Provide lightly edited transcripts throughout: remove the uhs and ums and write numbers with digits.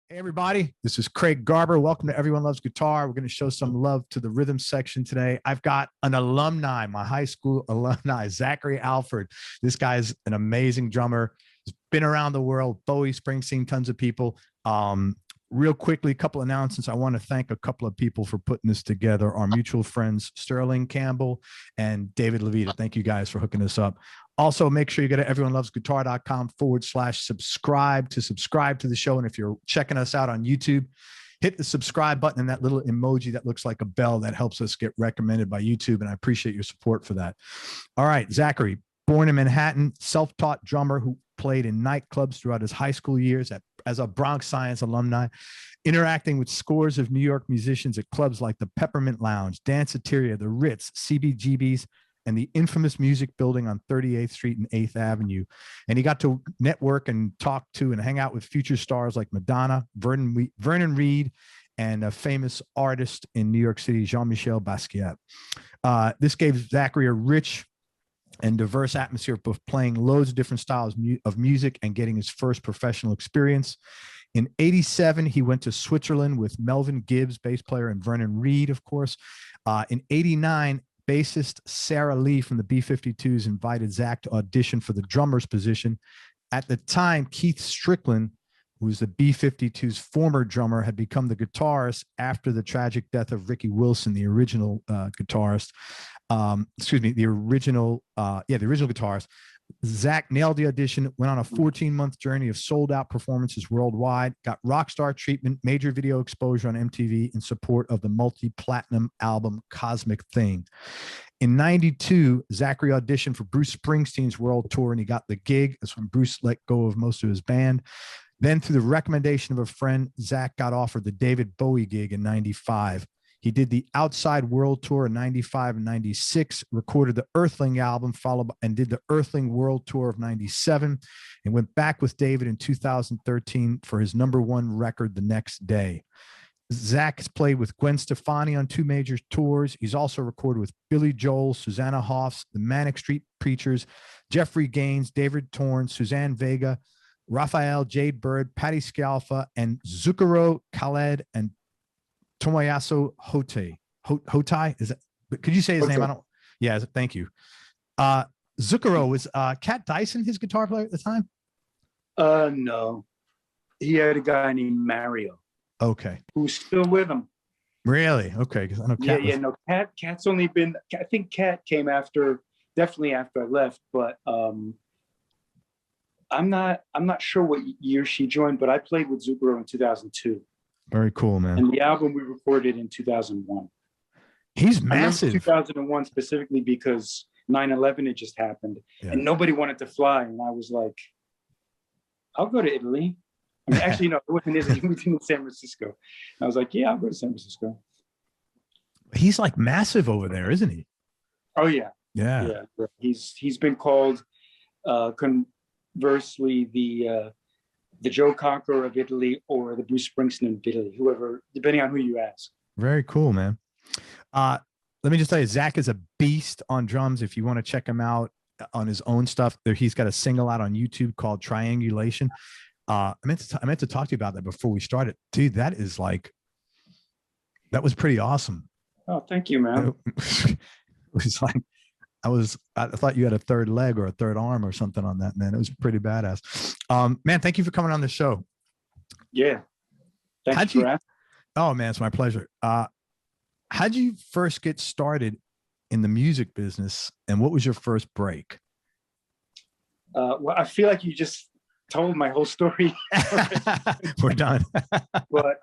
Hey everybody, this is Craig Garber. Welcome to Everyone Loves Guitar. We're going to show some love to the rhythm section today. I've got an alumni, my high school alumni, Zachary Alford. This guy is an amazing drummer. He's been around the world, Bowie, Springsteen, tons of people. Real quickly, a couple announcements. I want to thank a couple of people for putting this together. Our mutual friends, Sterling Campbell and David Levita. Thank you guys for hooking us up. Also, make sure you go to everyonelovesguitar.com/subscribe to subscribe to the show. And if you're checking us out on YouTube, hit the subscribe button and that little emoji that looks like a bell. That helps us get recommended by YouTube. And I appreciate your support for that. All right, Zachary, born in Manhattan, self-taught drummer who played in nightclubs throughout his high school years as a Bronx Science alumni, interacting with scores of New York musicians at clubs like the Peppermint Lounge, Danceteria, the Ritz, CBGB's, and the infamous Music Building on 38th Street and 8th Avenue. And he got to network and talk to and hang out with future stars like Madonna, Vernon Reid, and a famous artist in New York City, Jean Michel Basquiat. This gave Zachary a rich and diverse atmosphere of playing loads of different styles of music and getting his first professional experience. In '87, he went to Switzerland with Melvin Gibbs, bass player, and Vernon Reid, of course. In '89, bassist Sarah Lee from the B-52s invited Zach to audition for the drummer's position. At the time, Keith Strickland, who was the B-52s' former drummer, had become the guitarist after the tragic death of Ricky Wilson, the original guitarist. The original guitarist. Zach nailed the audition, went on a 14-month journey of sold-out performances worldwide, got Rockstar treatment, major video exposure on MTV in support of the multi-platinum album Cosmic Thing. In '92, Zachary auditioned for Bruce Springsteen's world tour, and he got the gig. That's when Bruce let go of most of his band. Then, through the recommendation of a friend, Zach got offered the David Bowie gig in '95. He did the Outside World Tour in '95 and '96, recorded the Earthling album, and did the Earthling World Tour of '97, and went back with David in 2013 for his #1 record, The Next Day. Zach has played with Gwen Stefani on 2 major tours. He's also recorded with Billy Joel, Suzanna Hoffs, the Manic Street Preachers, Jeffery Gains, David Torn, Suzanne Vega, Rafael, Jade Bird, Patti Scialfa, and Zucchero, Khaled, and Tomoyasu Hotei. Hotei? Is it? Could you say his name? I don't. Yeah, thank you. Zucchero, was Cat Dyson his guitar player at the time? No. He had a guy named Mario. Okay. Who's still with him. Really? Okay. Because I know Cat. No. Cat's only been. I think Cat came definitely after I left, but I'm not sure what year she joined, but I played with Zucchero in 2002. Very cool, man. And the album we recorded in 2001. He's massive. 2001 specifically because 9/11 had just happened, and nobody wanted to fly, and I was like, "I'll go to Italy." I mean, actually, no, it wasn't Italy. He was in San Francisco. And I was like, "Yeah, I'll go to San Francisco." He's like massive over there, isn't he? Oh yeah, yeah. He's been called, conversely, the Joe Cocker of Italy or the Bruce Springsteen of Italy, whoever, depending on who you ask. Very cool, man. Let me just tell you, Zach is a beast on drums. If you want to check him out on his own stuff, he's got a single out on YouTube called Triangulation. I meant to talk to you about that before we started. Dude, that was pretty awesome. Oh, thank you, man. It was like, I thought you had a third leg or a third arm or something on that, man. It was pretty badass. Man, thank you for coming on the show. Yeah. Thanks for asking. Oh, man, it's my pleasure. How'd you first get started in the music business, and what was your first break? Well, I feel like you just told my whole story. We're done. But,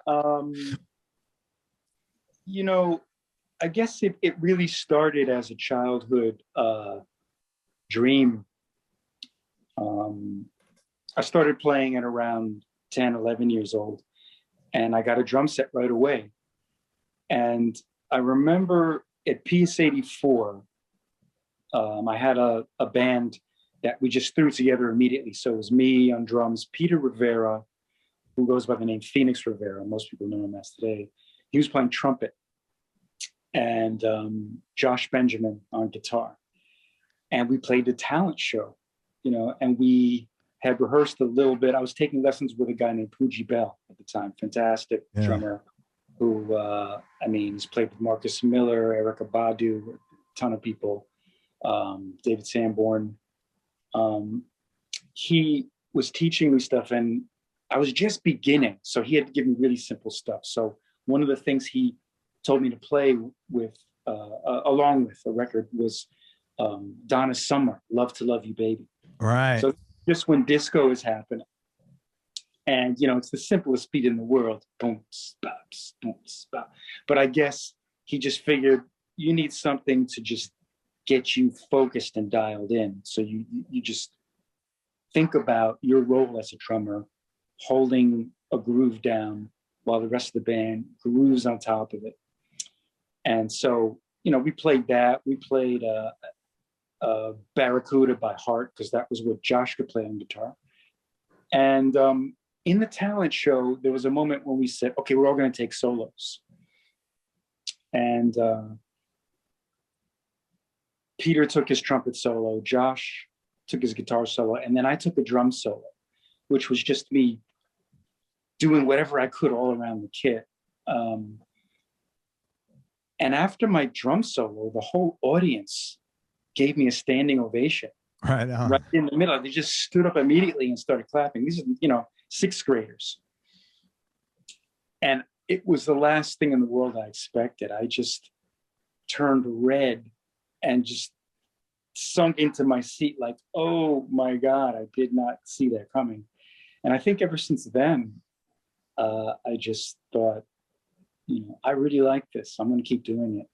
I guess it really started as a childhood dream. I started playing at around 10, 11 years old, and I got a drum set right away. And I remember at PS 84, I had a band that we just threw together immediately. So it was me on drums, Peter Rivera, who goes by the name Phoenix Rivera. Most people know him as today. He was playing trumpet. And Josh Benjamin on guitar. And we played a talent show, and we had rehearsed a little bit. I was taking lessons with a guy named Pooji Bell at the time, fantastic drummer, who, I mean, he's played with Marcus Miller, Erykah Badu, a ton of people, David Sanborn. He was teaching me stuff, and I was just beginning, so he had to give me really simple stuff. So one of the things he told me to play with, along with a record, was Donna Summer, Love to Love You Baby. Right. So just when disco is happening, and you know, it's the simplest beat in the world, boom, spot, boom, spot. But I guess he just figured you need something to just get you focused and dialed in. So you just think about your role as a drummer, holding a groove down while the rest of the band grooves on top of it. And so, you know, we played that. We played Barracuda by heart, because that was what Josh could play on guitar. And in the talent show, there was a moment when we said, okay, we're all going to take solos. And Peter took his trumpet solo, Josh took his guitar solo, and then I took a drum solo, which was just me doing whatever I could all around the kit. And after my drum solo, the whole audience gave me a standing ovation. Right on. Right in the middle. They just stood up immediately and started clapping. These are, you know, sixth graders. And it was the last thing in the world I expected. I just turned red and just sunk into my seat like, oh my God, I did not see that coming. And I think ever since then, I just thought, you know, I really like this. I'm going to keep doing it.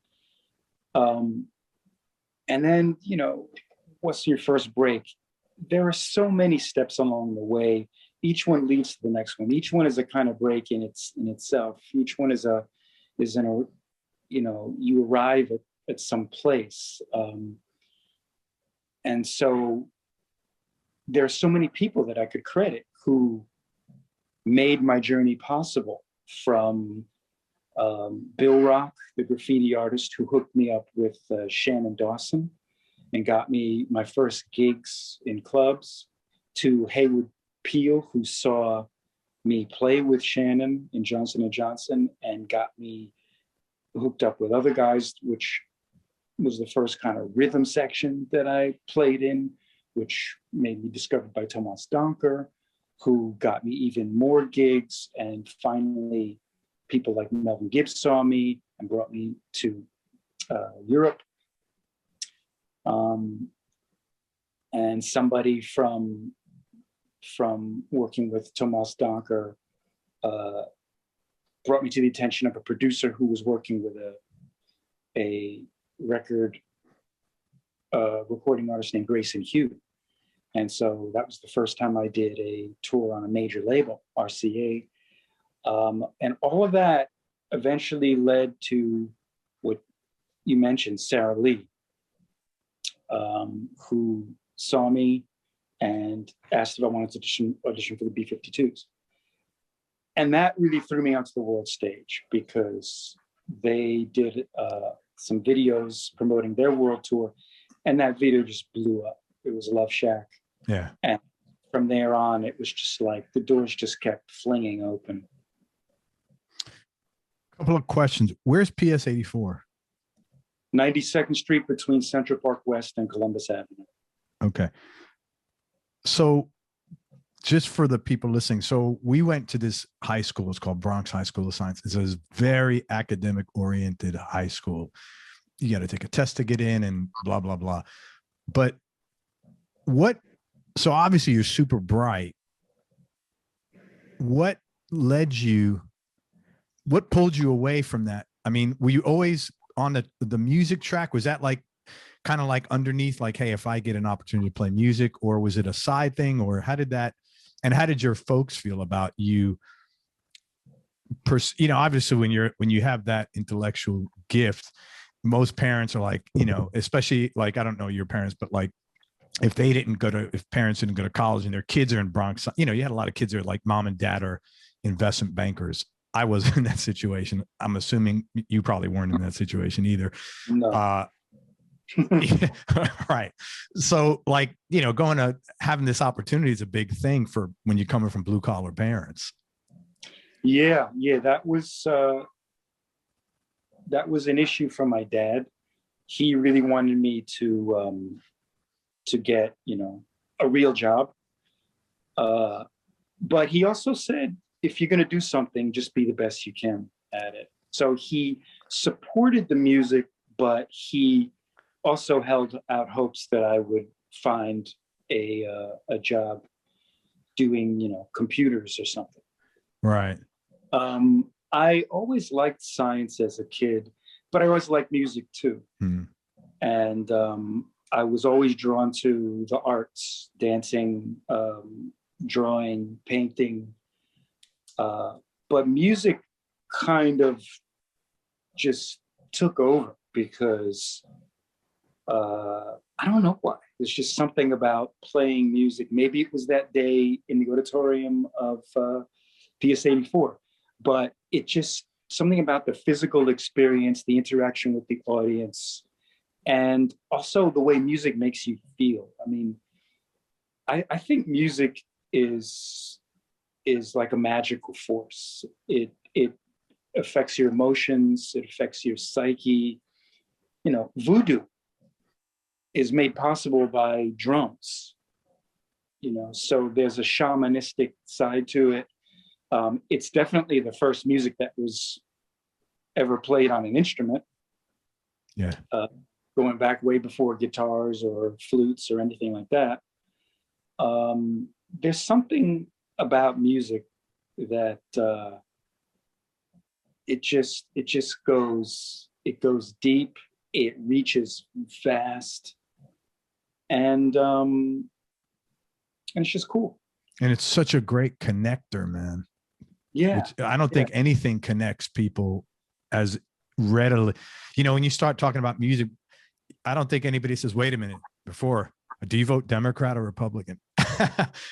And then, you know, what's your first break? There are so many steps along the way. Each one leads to the next one. Each one is a kind of break in itself. Each one is in a, you know, you arrive at some place. And so there are so many people that I could credit who made my journey possible, from Bill Rock, the graffiti artist who hooked me up with Shannon Dawson and got me my first gigs in clubs, to Haywood Peel, who saw me play with Shannon in Johnson & Johnson and got me hooked up with other guys, which was the first kind of rhythm section that I played in, which made me discovered by Thomas Donker, who got me even more gigs. And finally, people like Melvin Gibbs saw me and brought me to Europe. And somebody from working with Thomas Donker brought me to the attention of a producer who was working with a record recording artist named Grayson Hugh. And so that was the first time I did a tour on a major label, RCA. And all of that eventually led to what you mentioned, Sarah Lee, who saw me and asked if I wanted to audition for the B-52s. And that really threw me onto the world stage, because they did some videos promoting their world tour, and that video just blew up. It was Love Shack. Yeah. And from there on, it was just like the doors just kept flinging open. Couple of questions. Where's PS 84? 92nd Street between Central Park West and Columbus Avenue. Okay. So just for the people listening, so we went to this high school. It's called Bronx High School of Science. It's a very academic oriented high school. You got to take a test to get in and blah, blah, blah. But so obviously you're super bright. What pulled you away from that? I mean, were you always on the music track? Was that like kind of like underneath, like, hey, if I get an opportunity to play music, or was it a side thing, or how did your folks feel about you? You know, obviously when you have that intellectual gift, most parents are like, you know, especially like, I don't know your parents, but like if parents didn't go to college and their kids are in Bronx, you know, you had a lot of kids that are like mom and dad are investment bankers. I was in that situation. I'm assuming you probably weren't in that situation either. No. Yeah, right. So like, you know, having this opportunity is a big thing for when you're coming from blue collar parents. Yeah, that was an issue for my dad. He really wanted me to get, you know, a real job. But he also said, if you're going to do something, just be the best you can at it. So he supported the music, but he also held out hopes that I would find a job doing, you know, computers or something. Right. I always liked science as a kid, but I always liked music too. And I was always drawn to the arts, dancing, drawing, painting. But music kind of just took over because I don't know why. There's just something about playing music. Maybe it was that day in the auditorium of PS 84, but it just something about the physical experience, the interaction with the audience, and also the way music makes you feel. I mean, I think music is like a magical force. It affects your emotions. It affects your psyche. You know, voodoo is made possible by drums. You know, so there's a shamanistic side to it. It's definitely the first music that was ever played on an instrument. Yeah. Going back way before guitars or flutes or anything like that. There's something about music that it goes deep, it reaches fast, and it's just cool. And it's such a great connector, man. Yeah. I don't think anything connects people as readily. You know, when you start talking about music, I don't think anybody says, wait a minute, before, do you vote Democrat or Republican?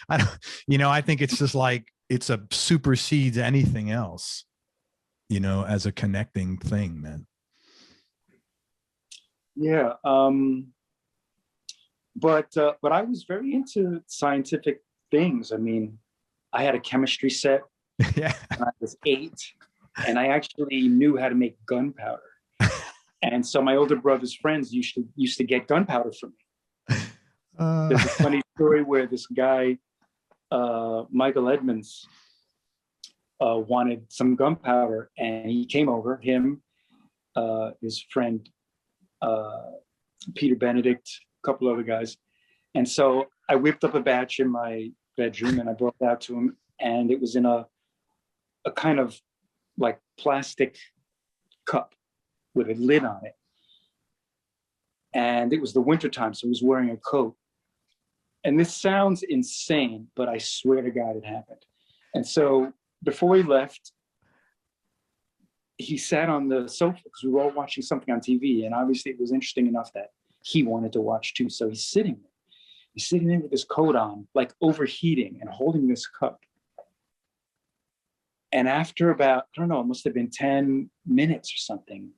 I think it's just like, it's a supersedes anything else, you know, as a connecting thing, man. Yeah. But I was very into scientific things. I mean, I had a chemistry set yeah. when I was 8, and I actually knew how to make gunpowder. And so my older brother's friends used to get gunpowder from me. There's a funny story where this guy, Michael Edmonds, wanted some gunpowder, and he came over, his friend, Peter Benedict, a couple other guys. And so I whipped up a batch in my bedroom and I brought it out to him, and it was in a kind of like plastic cup with a lid on it. And it was the wintertime, so he was wearing a coat. And this sounds insane, but I swear to God it happened. And so before he left, he sat on the sofa because we were all watching something on TV. And obviously it was interesting enough that he wanted to watch too. So he's sitting there. He's sitting there with his coat on, like overheating and holding this cup. And after about, I don't know, it must have been 10 minutes or something,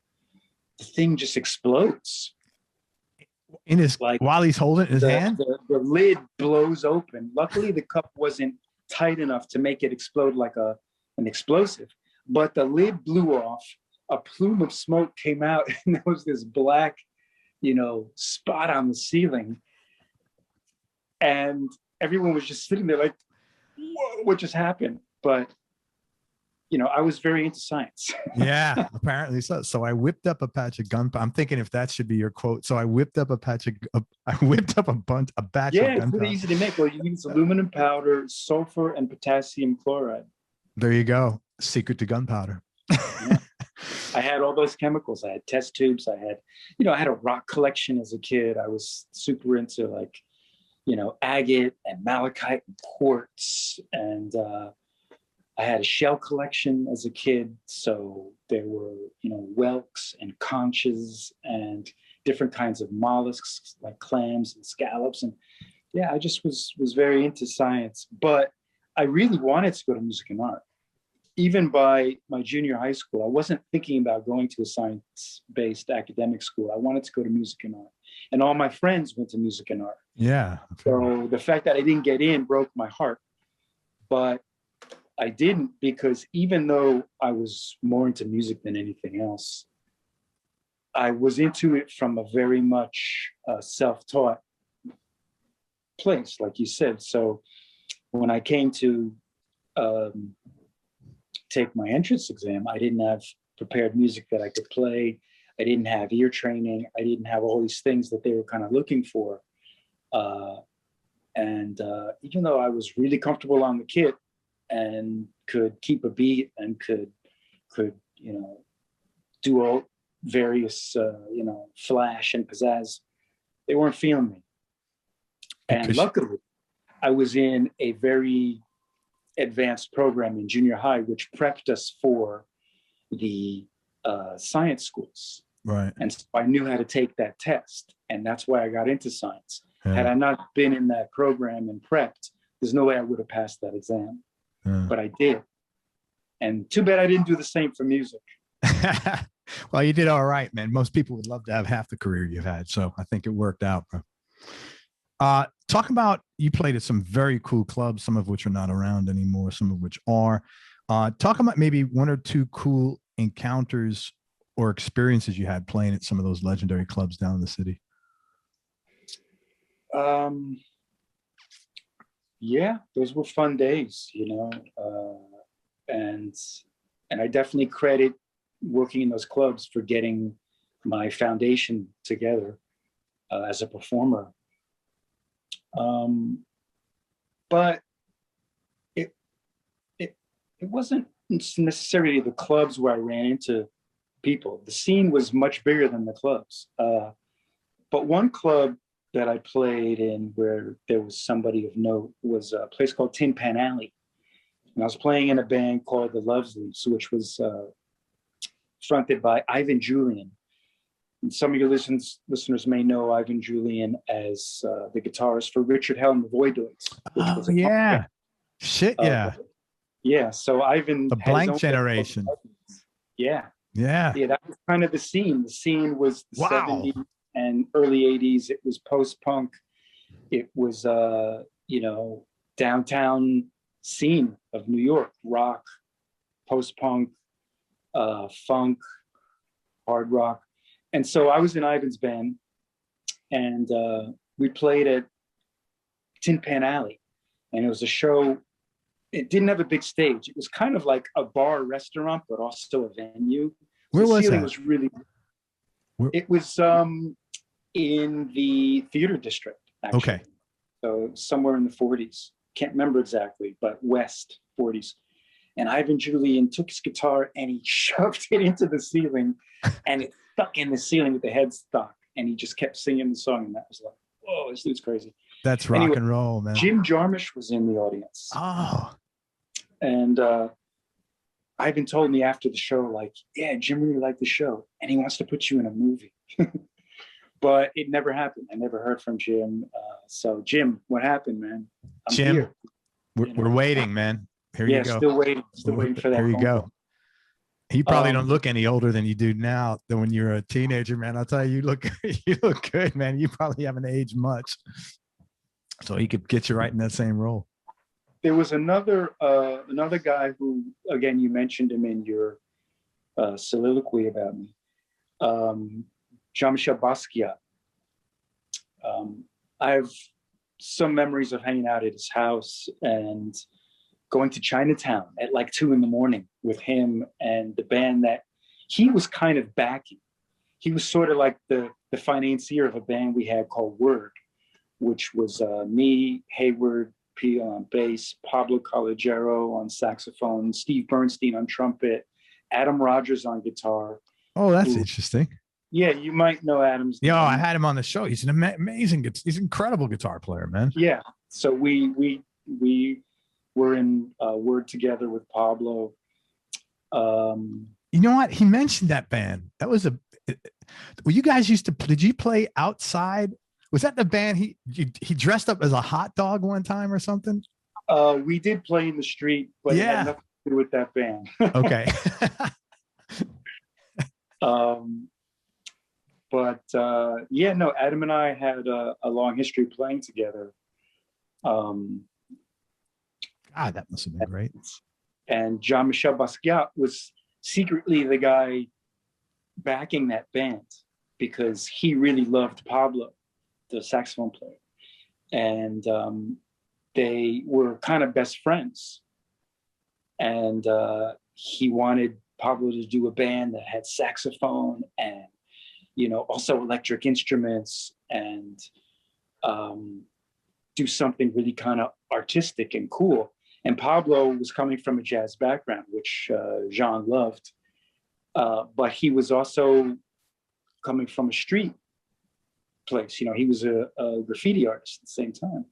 the thing just explodes. In his, like, while he's holding it in his hand? The lid blows open. Luckily, the cup wasn't tight enough to make it explode like an explosive, but the lid blew off. A plume of smoke came out, and there was this black, spot on the ceiling. And everyone was just sitting there like, whoa, what just happened? But I was very into science. Yeah, apparently so. So I whipped up a patch of gunpowder. I'm thinking if that should be your quote. So I whipped up a batch of gunpowder. Yeah, it's really easy to make. Well, you use aluminum powder, sulfur, and potassium chloride. There you go. Secret to gunpowder. Yeah. I had all those chemicals. I had test tubes. I had a rock collection as a kid. I was super into agate and malachite and quartz, and I had a shell collection as a kid, so there were, whelks and conches and different kinds of mollusks like clams and scallops. And yeah, I just was very into science, but I really wanted to go to music and art. Even by my junior high school, I wasn't thinking about going to a science-based academic school. I wanted to go to music and art. and all my friends went to music and art. Yeah. So the fact that I didn't get in broke my heart, but I didn't, because even though I was more into music than anything else, I was into it from a very much self-taught place, like you said. So when I came to take my entrance exam, I didn't have prepared music that I could play. I didn't have ear training. I didn't have all these things that they were kind of looking for. And even though I was really comfortable on the kit and could keep a beat and could do all various flash and pizzazz, they weren't feeling me. And luckily, I was in a very advanced program in junior high, which prepped us for the science schools. Right. And so I knew how to take that test, and that's why I got into science. Yeah. Had I not been in that program and prepped, there's no way I would have passed that exam. Yeah. But I did. And too bad I didn't do the same for music. Well, you did all right, man. Most people would love to have half the career you've had. So I think it worked out, bro. Talk about, you played at some very cool clubs, some of which are not around anymore, some of which are. Talk about maybe one or two cool encounters or experiences you had playing at some of those legendary clubs down in the city. Yeah, those were fun days, and I definitely credit working in those clubs for getting my foundation together as a performer. But it wasn't necessarily the clubs where I ran into people. The scene was much bigger than the clubs. But one club that I played in where there was somebody of note was a place called Tin Pan Alley. And I was playing in a band called the Lovesleys, which was fronted by Ivan Julian. And some of your listeners may know Ivan Julian as the guitarist for Richard Hell and the Voidoids. Oh, yeah. Shit, yeah. Yeah, so Ivan... The Blank Generation. Yeah. Yeah. Yeah, that was kind of the scene. The scene was the Wow. 70s and early 80s. It was post-punk. It was, downtown scene of New York, rock, post-punk, funk, hard rock. And so I was in Ivan's band, and we played at Tin Pan Alley. And it was a show. It didn't have a big stage. It was kind of like a bar restaurant, but also a venue. Where was ceiling that? was really. It was in the theater district, actually. Okay. So somewhere in the 40s. Can't remember exactly, but West 40s. And Ivan Julian took his guitar and he shoved it into the ceiling, and it stuck in the ceiling with the headstock. And he just kept singing the song, and that was like, whoa, this dude's crazy. That's rock and roll, man. Jim Jarmusch was in the audience. Oh. And Ivan told me after the show, like, yeah, Jim really liked the show, and he wants to put you in a movie. But it never happened. I never heard from Jim. So, Jim, what happened, man? I'm Jim, here. We're waiting, man. Here you go. Still waiting for that. Here you go. You probably don't look any older than you do now than when you're a teenager, man. I'll tell you, you look good, man. You probably haven't aged much. So he could get you right in that same role. There was another guy who, again, you mentioned him in your soliloquy about me, Jean Michel Basquiat. I have some memories of hanging out at his house and going to Chinatown at like 2 a.m. with him and the band that he was kind of backing. He was sort of like the financier of a band we had called Word, which was me, Hayward, P on bass, Pablo Calogero on saxophone, Steve Bernstein on trumpet, Adam Rogers on guitar. Oh, that's interesting. Yeah, you might know Adam's. Yeah, I had him on the show. He's an amazing, he's an incredible guitar player, man. Yeah, so we were in Word together with Pablo. You know what? He mentioned that band. That was well, you guys used to, did you play outside? Was that the band he dressed up as a hot dog one time or something? We did play in the street, but it had nothing to do with that band. Okay. But yeah, no, Adam and I had a long history playing together. God, that must have been great. And Jean Michel Basquiat was secretly the guy backing that band because he really loved Pablo, the saxophone player. And they were kind of best friends. And he wanted Pablo to do a band that had saxophone and, also electric instruments and do something really kind of artistic and cool. And Pablo was coming from a jazz background, which Jean loved. But he was also coming from a street place. He was a graffiti artist at the same time.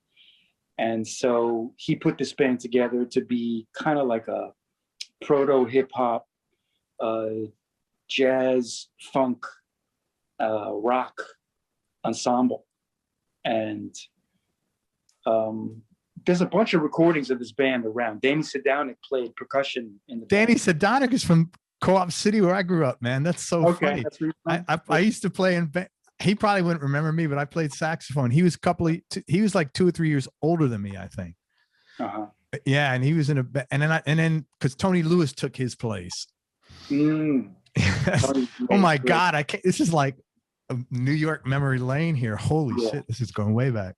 And so he put this band together to be kind of like a proto hip hop, jazz, funk, rock ensemble. And there's a bunch of recordings of this band around. Danny Sedanic played percussion in the Danny band. Sedanic is from Co-op City where I grew up, man. That's so funny. That's really fun. I used to play in he probably wouldn't remember me, but I played saxophone. He was he was like 2 or 3 years older than me, I think. Uh-huh. Yeah, and he was in and then because Tony Lewis took his place. Mm. Oh my God, I can't. This is like a New York memory lane here. Holy shit, this is going way back.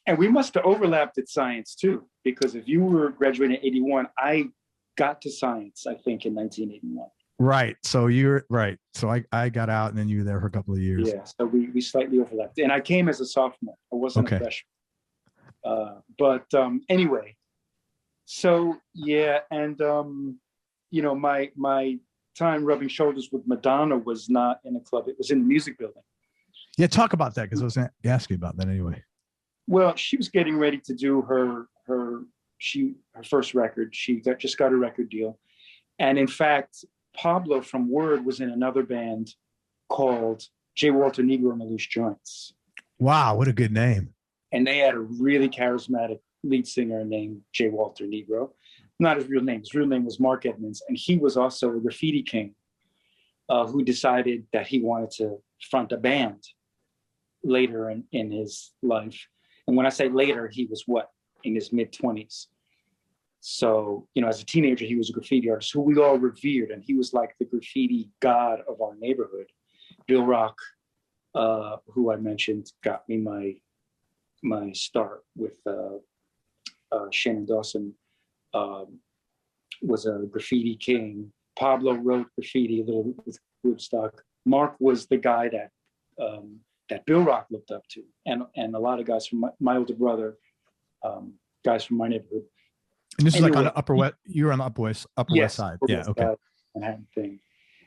And we must have overlapped at science too, because if you were graduating in 81, I got to science, I think, in 1981. Right. So you're right. So I got out and then you were there for a couple of years. Yeah. So we slightly overlapped. And I came as a sophomore. I wasn't a freshman. But anyway, so yeah. And, my time rubbing shoulders with Madonna was not in a club. It was in the music building. Yeah. Talk about that because I was going to ask you about that anyway. Well, she was getting ready to do her first record. She just got a record deal. And in fact, Pablo from Word was in another band called J. Walter Negro and the Loose Joints. Wow, what a good name. And they had a really charismatic lead singer named J. Walter Negro. Not his real name. His real name was Mark Edmonds. And he was also a graffiti king who decided that he wanted to front a band later in his life. And when I say later, he was in his mid-20s. So, as a teenager, he was a graffiti artist who we all revered. And he was like the graffiti god of our neighborhood. Bill Rock, who I mentioned, got me my start with Shannon Dawson, was a graffiti king. Pablo wrote graffiti a little with Woodstock. Mark was the guy that Bill Rock looked up to. And a lot of guys from my older brother, guys from my neighborhood. And this is like on the Upper West. You were on the Upper West Side. Yeah, okay. Manhattan thing.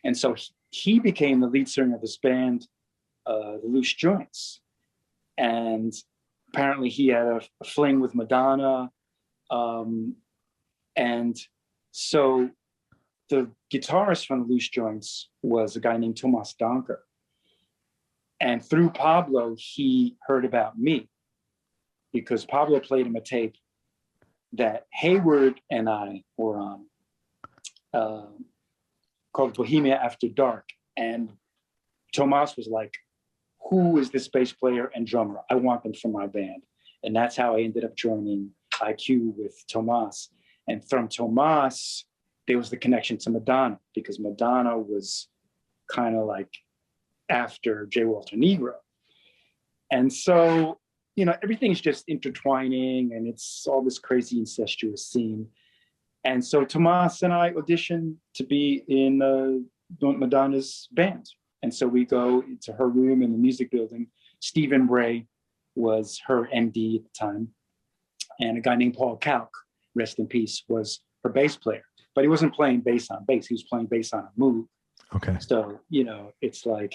And so he became the lead singer of this band, the Loose Joints. And apparently he had a fling with Madonna. And so the guitarist from the Loose Joints was a guy named Tomas Donker. And through Pablo, he heard about me because Pablo played him a tape that Hayward and I were on called Bohemia After Dark. And Tomas was like, who is this bass player and drummer? I want them for my band. And that's how I ended up joining IQ with Tomas. And from Tomas, there was the connection to Madonna because Madonna was kind of like after J. Walter Negro. And so, everything's just intertwining and it's all this crazy incestuous scene. And so Tomas and I auditioned to be in Madonna's band. And so we go into her room in the music building. Stephen Bray was her MD at the time. And a guy named Paul Kalk, rest in peace, was her bass player. But he wasn't playing bass on bass. He was playing bass on a move. Okay. So, it's like,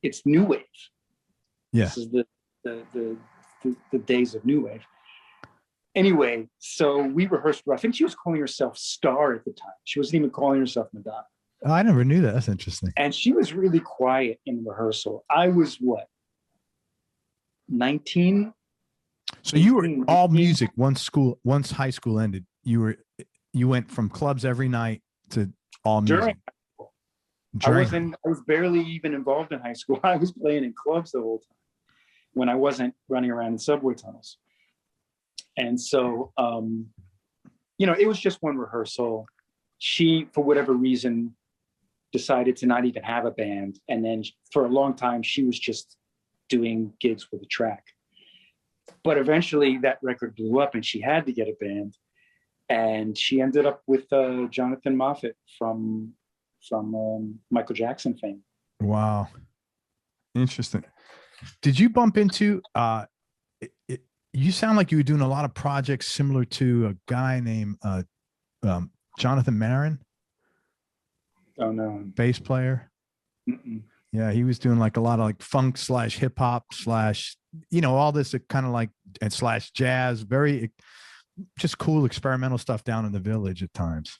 it's new wave. Yeah. This is the days of new wave. Anyway, so we rehearsed. I think she was calling herself Star at the time. She wasn't even calling herself Madonna. Oh, I never knew that. That's interesting. And she was really quiet in rehearsal. I was 19? So you were all music once high school ended. You went from clubs every night to all music. I was barely even involved in high school. I was playing in clubs the whole time when I wasn't running around in subway tunnels. And so, it was just one rehearsal. She, for whatever reason, decided to not even have a band. And then for a long time, she was just doing gigs with a track. But eventually that record blew up and she had to get a band. And she ended up with Jonathan Moffett from Michael Jackson fame. Wow. Interesting. Did you bump into, you sound like you were doing a lot of projects similar to a guy named Jonathan Marin. Oh, no. Bass player. Mm-mm. Yeah, he was doing like a lot of like funk / hip hop / all this kind of like and / jazz, very just cool experimental stuff down in the Village at times.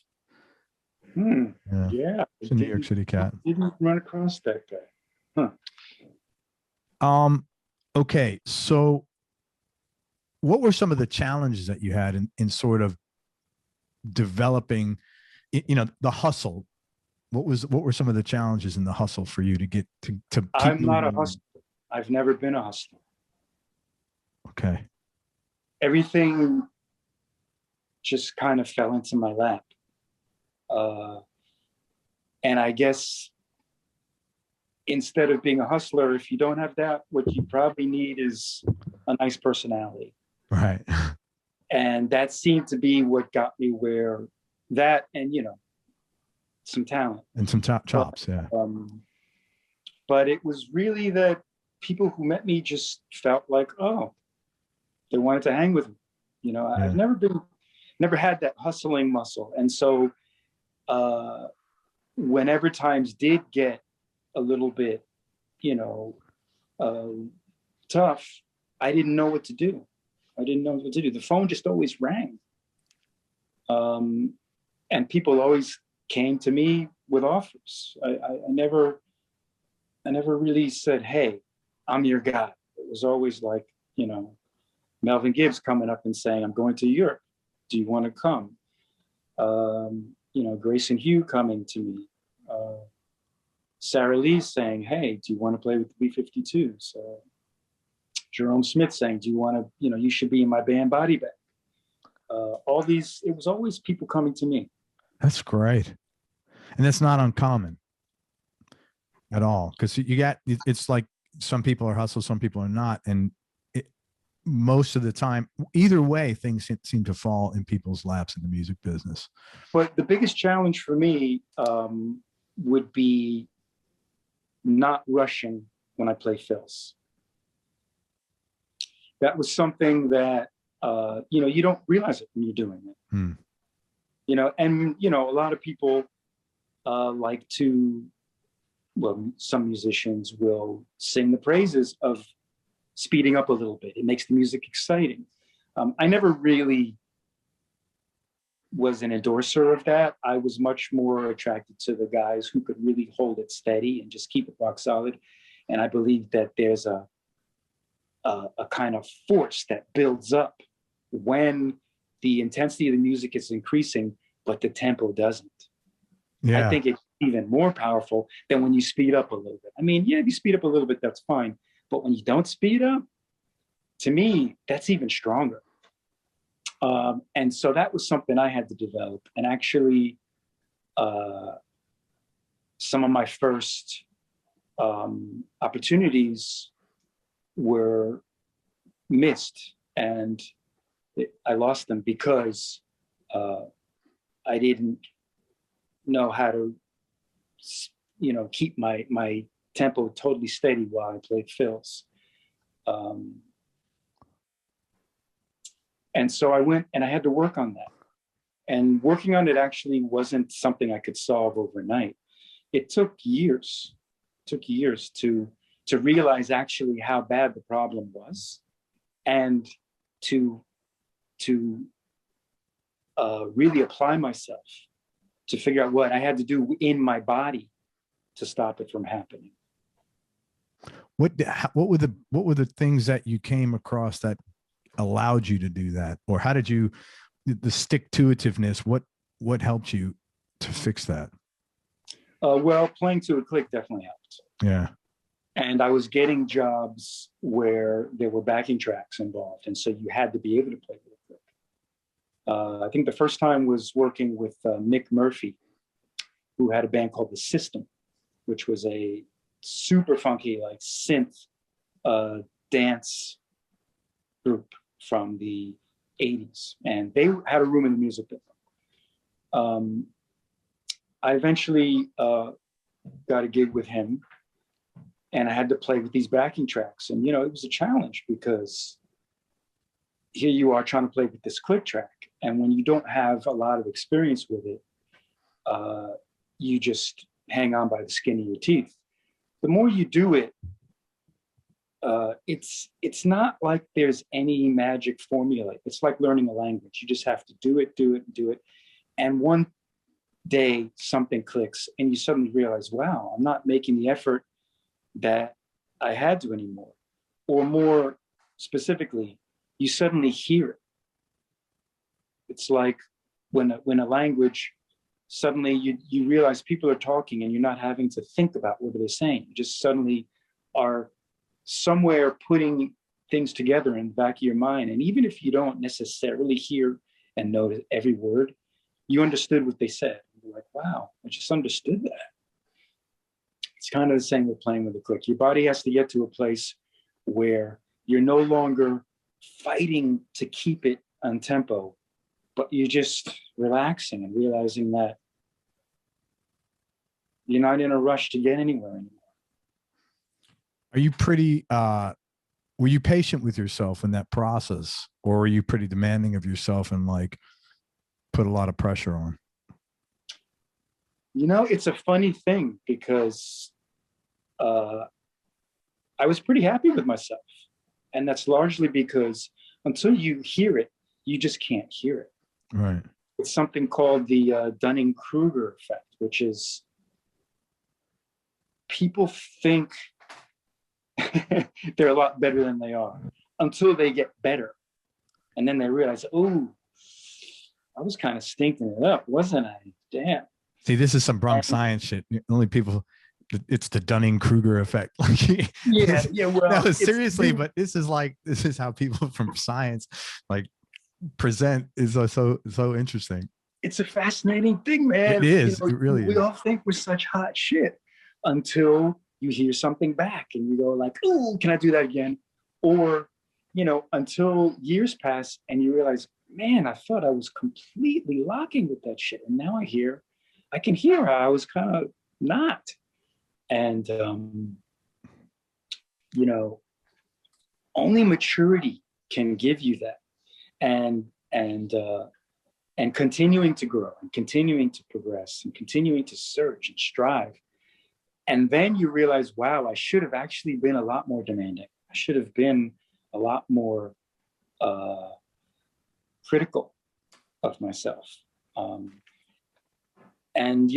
Yeah. It's a New York City cat. Didn't run across that guy. Huh. Okay, so what were some of the challenges that you had in sort of developing, the hustle? What were some of the challenges in the hustle for you to get to keep I'm not a moving? hustler. I've never been a hustler. Okay. Everything just kind of fell into my lap. And I guess instead of being a hustler, if you don't have that, what you probably need is a nice personality. Right. And that seemed to be what got me where that, and some talent and some chops. Yeah. But it was really that people who met me just felt like, oh, they wanted to hang with me. Yeah. I've never had that hustling muscle. And so whenever times did get a little bit, tough, I didn't know what to do. The phone just always rang. And people always came to me with offers. I never really said, hey, I'm your guy. It was always like, Melvin Gibbs coming up and saying, I'm going to Europe. Do you want to come? Grayson Hugh coming to me. Sarah Lee saying, hey, do you want to play with the B-52s? Jerome Smith saying, do you want to, you should be in my band Body Bag. All these, it was always people coming to me. That's great. And that's not uncommon at all. Because it's like some people are hustle, some people are not. And most of the time, either way, things seem to fall in people's laps in the music business. But the biggest challenge for me would be not rushing when I play fills. That was something that, you don't realize it when you're doing it. A lot of people like to, some musicians will sing the praises of speeding up a little bit. It makes the music exciting. I never really was an endorser of that. I was much more attracted to the guys who could really hold it steady and just keep it rock solid. And I believe that there's a kind of force that builds up when the intensity of the music is increasing, but the tempo doesn't. Yeah. I think it's even more powerful than when you speed up a little bit. I mean, yeah, if you speed up a little bit, that's fine. But when you don't speed up, to me, that's even stronger. And so that was something I had to develop. And actually, some of my first opportunities were missed, and I lost them because I didn't know how to, keep my tempo totally steady while I played fills. And so I went and I had to work on that. And working on it actually wasn't something I could solve overnight. It took years. To realize actually how bad the problem was, and to really apply myself to figure out what I had to do in my body to stop it from happening. What were the things that you came across that allowed you to do that? Or how did you, the stick-to-itiveness, what helped you to fix that? Well, playing to a click definitely helped. Yeah. And I was getting jobs where there were backing tracks involved. And so you had to be able to play with a click. I think the first time was working with Mick Murphy, who had a band called The System, which was a super funky, like synth dance group from the 80s. And they had a room in the music business. I eventually got a gig with him, and I had to play with these backing tracks. And, it was a challenge because here you are trying to play with this click track. And when you don't have a lot of experience with it, you just hang on by the skin of your teeth. The more you do it, it's not like there's any magic formula. It's like learning a language. You just have to do it. And one day something clicks and you suddenly realize, wow, I'm not making the effort that I had to anymore. Or more specifically, you suddenly hear it. It's like when a language, suddenly you realize people are talking and you're not having to think about what they're saying. You just suddenly are somewhere putting things together in the back of your mind. And even if you don't necessarily hear and know every word, you understood what they said. You're like, wow, I just understood that. It's kind of the same with playing with a click. Your body has to get to a place where you're no longer fighting to keep it on tempo, but you're just relaxing and realizing that you're not in a rush to get anywhere anymore. Are you pretty, were you patient with yourself in that process, or were you pretty demanding of yourself and like put a lot of pressure on? It's a funny thing because I was pretty happy with myself. And that's largely because until you hear it, you just can't hear it. Right. It's something called the Dunning-Kruger effect, which is people think they're a lot better than they are until they get better. And then they realize, oh, I was kind of stinking it up, wasn't I? Damn. See, this is some Bronx science shit. Only people, it's the Dunning-Kruger effect. Like, yeah. Well, no, seriously, but this is how people from science like present is so interesting. It's a fascinating thing, man. It is. It really is. We all think we're such hot shit until you hear something back and you go like, oh, can I do that again? Or, until years pass and you realize, man, I thought I was completely locking with that shit. And now I can hear how I was kind of not. And, only maturity can give you that. And continuing to grow and continuing to progress and continuing to search and strive. And then you realize, wow, I should have actually been a lot more demanding. I should have been a lot more critical of myself. And,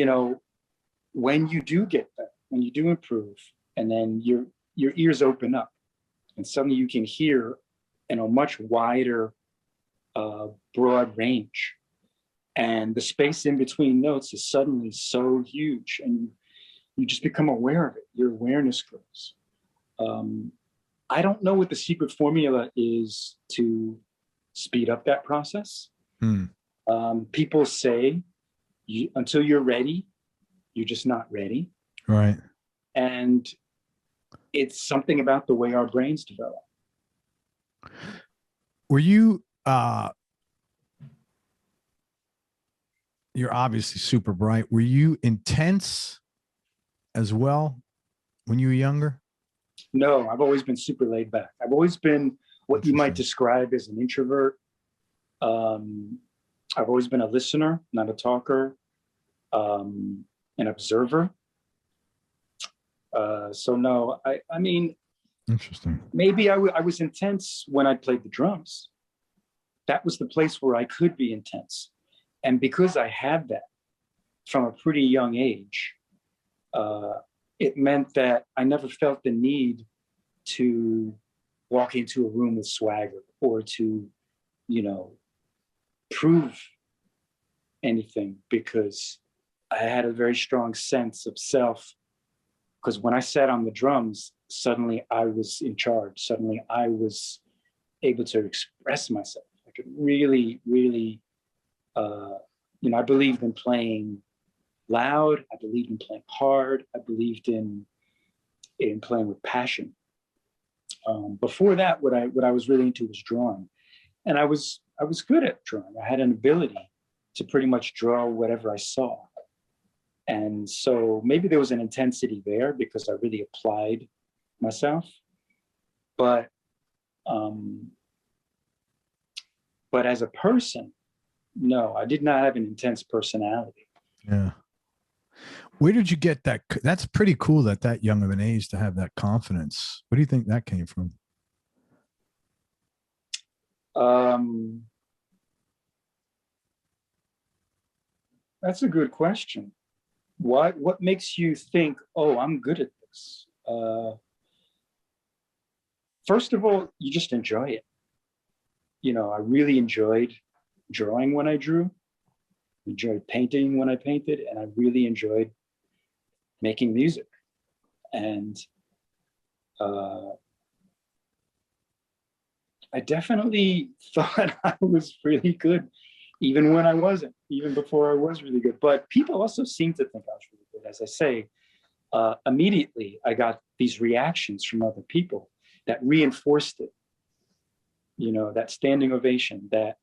when you do get better, when you do improve, and then your ears open up and suddenly you can hear in a much wider, broad range. And the space in between notes is suddenly so huge and you just become aware of it. Your awareness grows. I don't know what the secret formula is to speed up that process. People say until you're ready, you're just not ready. Right. And it's something about the way our brains develop. Were you, you're obviously super bright. Were you intense as well when you were younger? No, I've always been super laid back. I've always been what you might describe as an introvert. I've always been a listener, not a talker, an observer. So no, I mean, interesting. Maybe I was intense when I played the drums. That was the place where I could be intense. And because I had that from a pretty young age, it meant that I never felt the need to walk into a room with swagger or to, prove anything, because I had a very strong sense of self, because when I sat on the drums, suddenly I was in charge. Suddenly I was able to express myself. I could really, really, I believed in playing loud. I believed in playing hard. I believed in playing with passion. Before that, what I was really into was drawing, and I was good at drawing. I had an ability to pretty much draw whatever I saw, and so maybe there was an intensity there because I really applied myself. But as a person, no, I did not have an intense personality. Yeah. Where did you get that? That's pretty cool that young of an age to have that confidence. Where do you think that came from? That's a good question. What makes you think, oh, I'm good at this? First of all, you just enjoy it. I really enjoyed drawing when I drew, enjoyed painting when I painted, and I really enjoyed making music. And I definitely thought I was really good, even when I wasn't, even before I was really good. But people also seem to think I was really good. As I say, immediately I got these reactions from other people that reinforced it. That standing ovation, that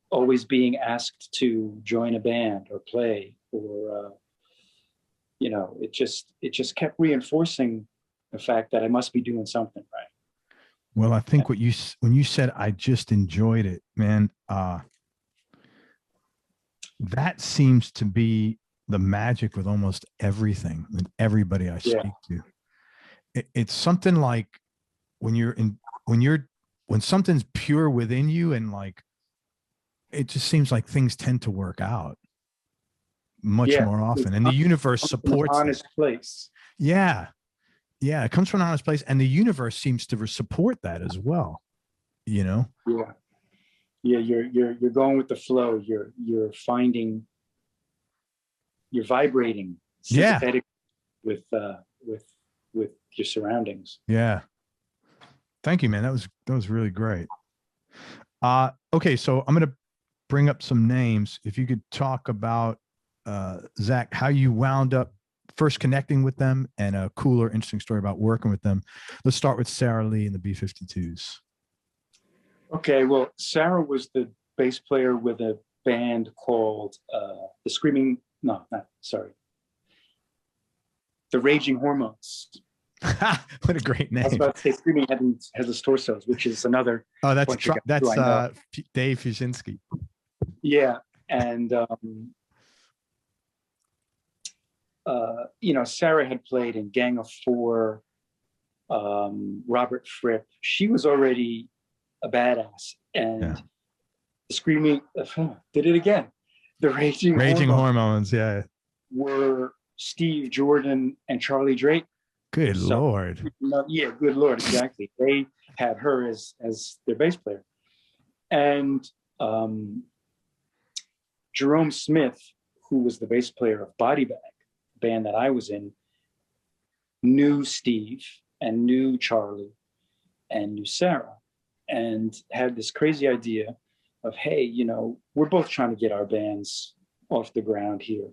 always being asked to join a band or play, or it just kept reinforcing the fact that I must be doing something right. Well, I think when you said I just enjoyed it, man, that seems to be the magic with almost everything, with everybody I speak to. It's something like when something's pure within you, and like, it just seems like things tend to work out much more often, and the universe supports an honest place. Yeah. It comes from an honest place, and the universe seems to support that as well. Yeah. You're going with the flow. You're vibrating sympathetic with your surroundings. Yeah. Thank you, man. That was really great. Okay, so I'm gonna bring up some names. If you could talk about Zach, how you wound up first connecting with them, and a cool or interesting story about working with them. Let's start with Sarah Lee and the B-52s. Okay, well, Sarah was the bass player with a band called the Raging Hormones. What a great name. I was about to say Screaming Headless Torsos, which is another. Oh, that's Dave Fuszynski. Yeah, and Sarah had played in Gang of Four, Robert Fripp. She was already a badass, and the Screaming did it again. The Raging Hormones, were Steve Jordan and Charlie Drake. Good Lord. Yeah, good Lord, exactly. They had her as their bass player. And Jerome Smith, who was the bass player of Body Bag, band that I was in, knew Steve and knew Charlie and knew Sarah, and had this crazy idea of, hey, we're both trying to get our bands off the ground here,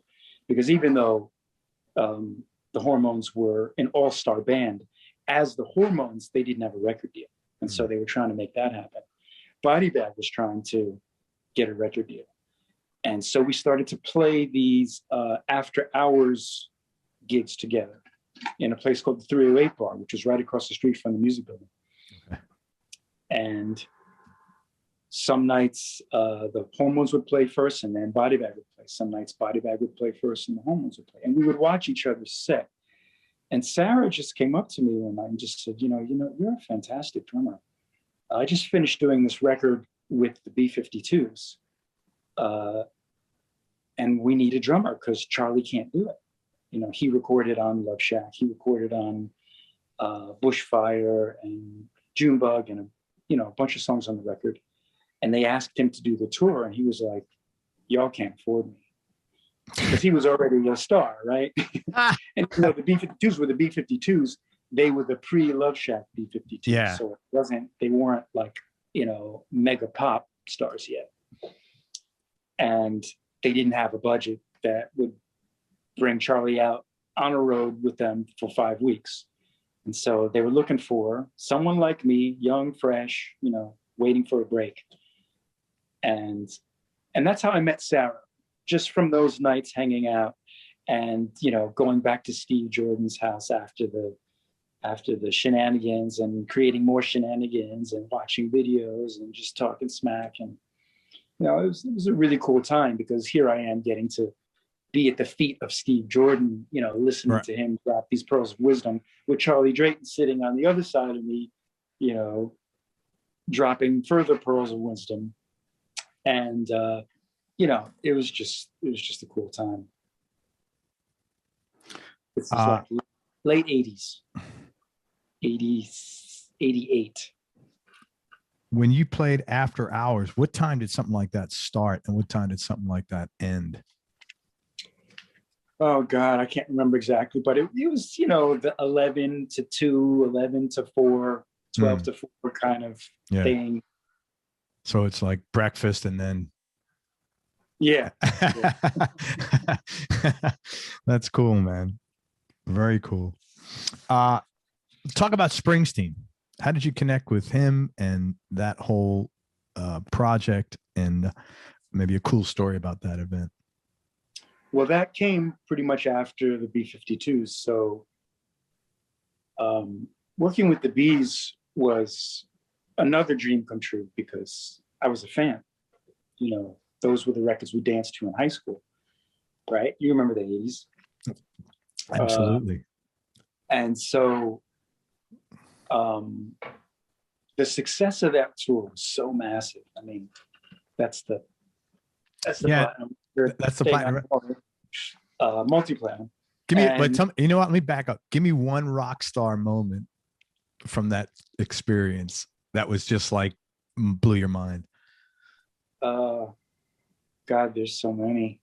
because even though the Hormones were an all-star band, as the Hormones, they didn't have a record deal, and so they were trying to make that happen. Body Bag was trying to get a record deal. And so we started to play these after hours gigs together in a place called the 308 Bar, which was right across the street from the music building. Okay. And some nights the Hormones would play first, and then Body Bag would play. Some nights Body Bag would play first, and the Hormones would play. And we would watch each other's set. And Sarah just came up to me one night and just said, you're a fantastic drummer. I just finished doing this record with the B-52s. And we need a drummer because Charlie can't do it. He recorded on Love Shack. He recorded on Bushfire and Junebug and a bunch of songs on the record. And they asked him to do the tour, and he was like, y'all can't afford me. because he was already a star, right? And you know, the B-52s were the B-52s. They were the pre-Love Shack B-52s. Yeah. So they weren't like, you know, mega pop stars yet. And they didn't have a budget that would bring Charlie out on a road with them for 5 weeks. And so they were looking for someone like me, young, fresh, you know, waiting for a break. And that's how I met Sarah, just from those nights hanging out and, you know, going back to Steve Jordan's house after the shenanigans and creating more shenanigans and watching videos and just talking smack. And, you know, it was a really cool time, because here I am getting to be at the feet of Steve Jordan, you know, listening to him drop these pearls of wisdom, with Charlie Drayton sitting on the other side of me, you know, dropping further pearls of wisdom. And, you know, it was just a cool time. This is like late 80s, 88. When you played after hours, what time did something like that start and what time did something like that end? Oh God, I can't remember exactly, but it was, you know, the 11 to 2, 11 to 4, 12 to 4 kind of thing. So it's like breakfast and then. Yeah. That's cool, man. Very cool. Talk about Springsteen. How did you connect with him and that whole project, and maybe a cool story about that event? Well, that came pretty much after the B-52s. So working with the Bees was another dream come true, because I was a fan. You know, those were the records we danced to in high school, right? You remember the 80s. Absolutely. And so the success of that tour was so massive. I mean, that's the platinum. That's the platinum. Multi-platinum. Give me, but you know what? Let me back up. Give me one Rockstar moment from that experience that was just like blew your mind. God, there's so many.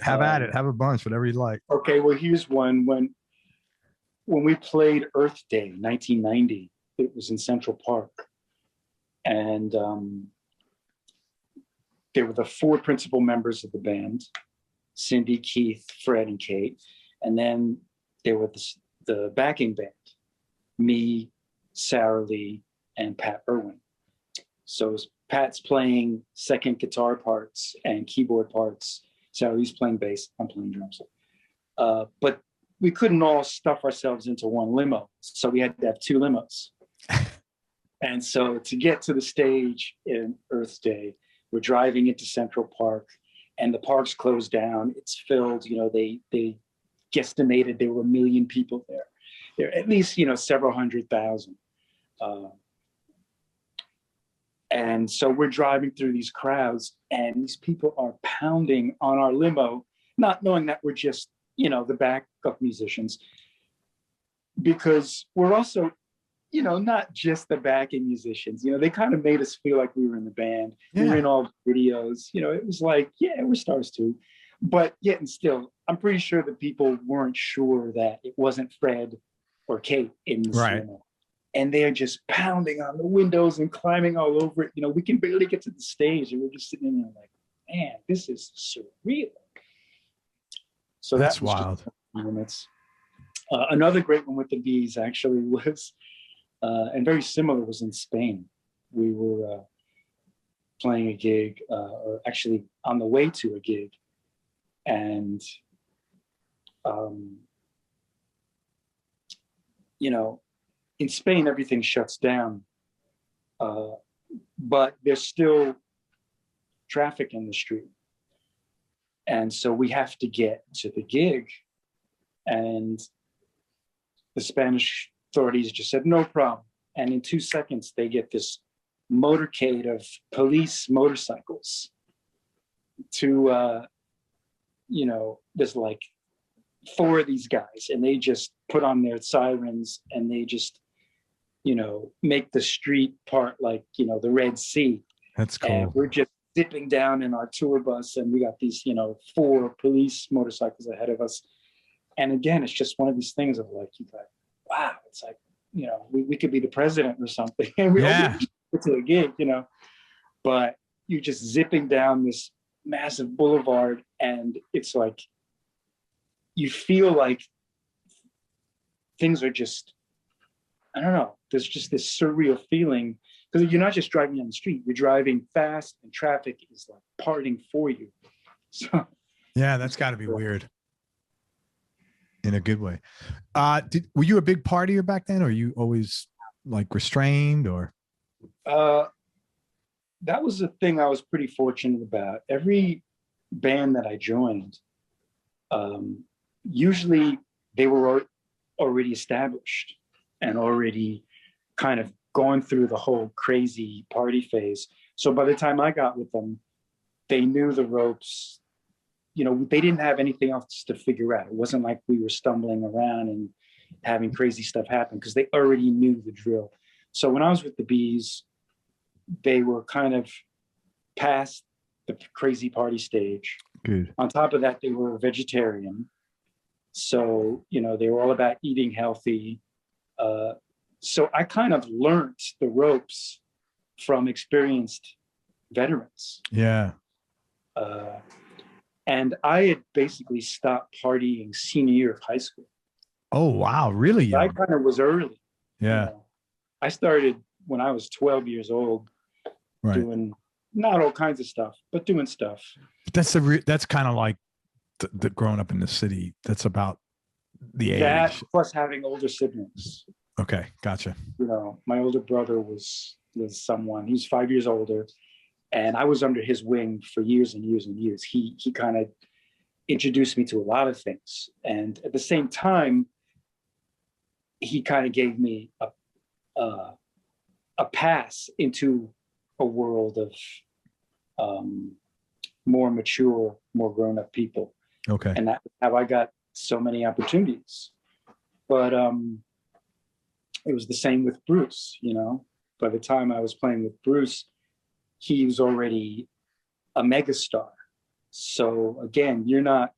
Have at it. Have a bunch, whatever you like. Okay, well, here's one. When we played Earth Day, 1990, it was in Central Park, and there were the 4 principal members of the band: Cindy, Keith, Fred, and Kate. And then there were the backing band: me, Sarah Lee, and Pat Irwin. So Pat's playing second guitar parts and keyboard parts. Sarah Lee's playing bass, I'm playing drums. But we couldn't all stuff ourselves into one limo. So we had to have 2 limos. And so to get to the stage in Earth Day, we're driving into Central Park, and the park's closed down. It's filled. You know, they guesstimated there were 1 million people there. There are at least, you know, several 100,000. And so we're driving through these crowds, and these people are pounding on our limo, not knowing that we're just, you know, the backup musicians, because we're also, you know, not just the backing musicians. You know, they kind of made us feel like we were in the band. Yeah. We were in all the videos. You know, it was like, yeah, we're stars too. But yet and still, I'm pretty sure that people weren't sure that it wasn't Fred or Kate in the limo. And they're just pounding on the windows and climbing all over it. You know, we can barely get to the stage, and we're just sitting in there like, man, this is surreal. So that's wild. Another great one with the Bees actually was, and very similar, was in Spain. We were playing a gig, or actually on the way to a gig. And, you know, in Spain, everything shuts down, but there's still traffic in the street. And so we have to get to the gig. And the Spanish authorities just said, no problem. And in 2 seconds, they get this motorcade of police motorcycles to, you know, there's like 4 of these guys, and they just put on their sirens, and they just, you know, make the street part like, you know, the Red Sea. That's cool. And we're just zipping down in our tour bus, and we got these, 4 police motorcycles ahead of us. And again, it's just one of these things of like, you got, wow, it's like, we could be the president or something. And we Yeah. get to a gig, but you're just zipping down this massive boulevard, and it's like, you feel like things are just, I don't know, there's just this surreal feeling, because you're not just driving down the street, you're driving fast and traffic is like parting for you. So yeah, that's got to be weird in a good way. Were you a big partier back then, or you always like restrained, or? That was the thing I was pretty fortunate about. Every band that I joined, usually they were already established and already kind of going through the whole crazy party phase. So by the time I got with them, they knew the ropes. They didn't have anything else to figure out. It wasn't like we were stumbling around and having crazy stuff happen, because they already knew the drill. So when I was with the Bees, they were kind of past the crazy party stage. Good. On top of that, they were vegetarian. So, they were all about eating healthy. So I kind of learned the ropes from experienced veterans. Yeah. And I had basically stopped partying senior year of high school. Oh, wow. Really young. I kind of was early. Yeah. I started when I was 12 years old, right. Doing not all kinds of stuff, but doing stuff. That's kind of like the growing up in the city. That's about the age. That plus having older siblings. Okay, gotcha. My older brother was someone. He's 5 years older, and I was under his wing for years and years and years. He kind of introduced me to a lot of things, and at the same time, he kind of gave me a pass into a world of more mature, more grown-up people. Okay. And that's how I got so many opportunities. But it was the same with Bruce, By the time I was playing with Bruce, he was already a megastar. So again, you're not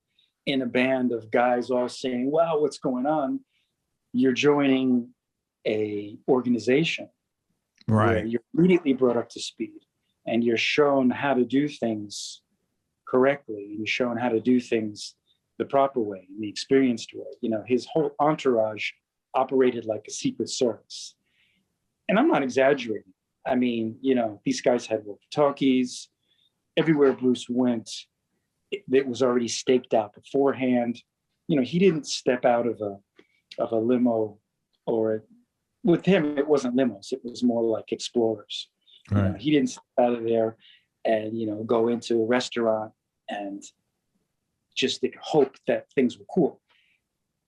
in a band of guys all saying, wow, what's going on? You're joining a organization. Right. Where you're immediately brought up to speed, and you're shown how to do things correctly, and you're shown how to do things the proper way, the experienced way. His whole entourage operated like a secret service. And I'm not exaggerating. I mean, these guys had walkie-talkies. Everywhere Bruce went, it was already staked out beforehand. He didn't step out of a limo, or with him, it wasn't limos. It was more like explorers. Right. He didn't step out of there and, go into a restaurant and just hope that things were cool.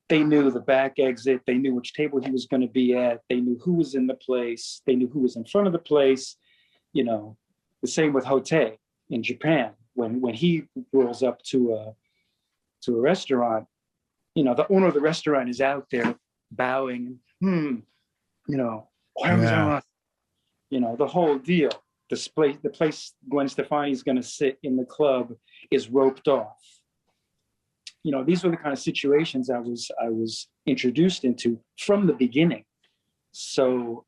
They knew the back exit. They knew which table he was going to be at. They knew who was in the place. They knew who was in front of the place. The same with Hotei in Japan. When he rolls up to a restaurant, the owner of the restaurant is out there bowing. The whole deal. The place Gwen Stefani is going to sit in the club is roped off. These were the kind of situations I was introduced into from the beginning. So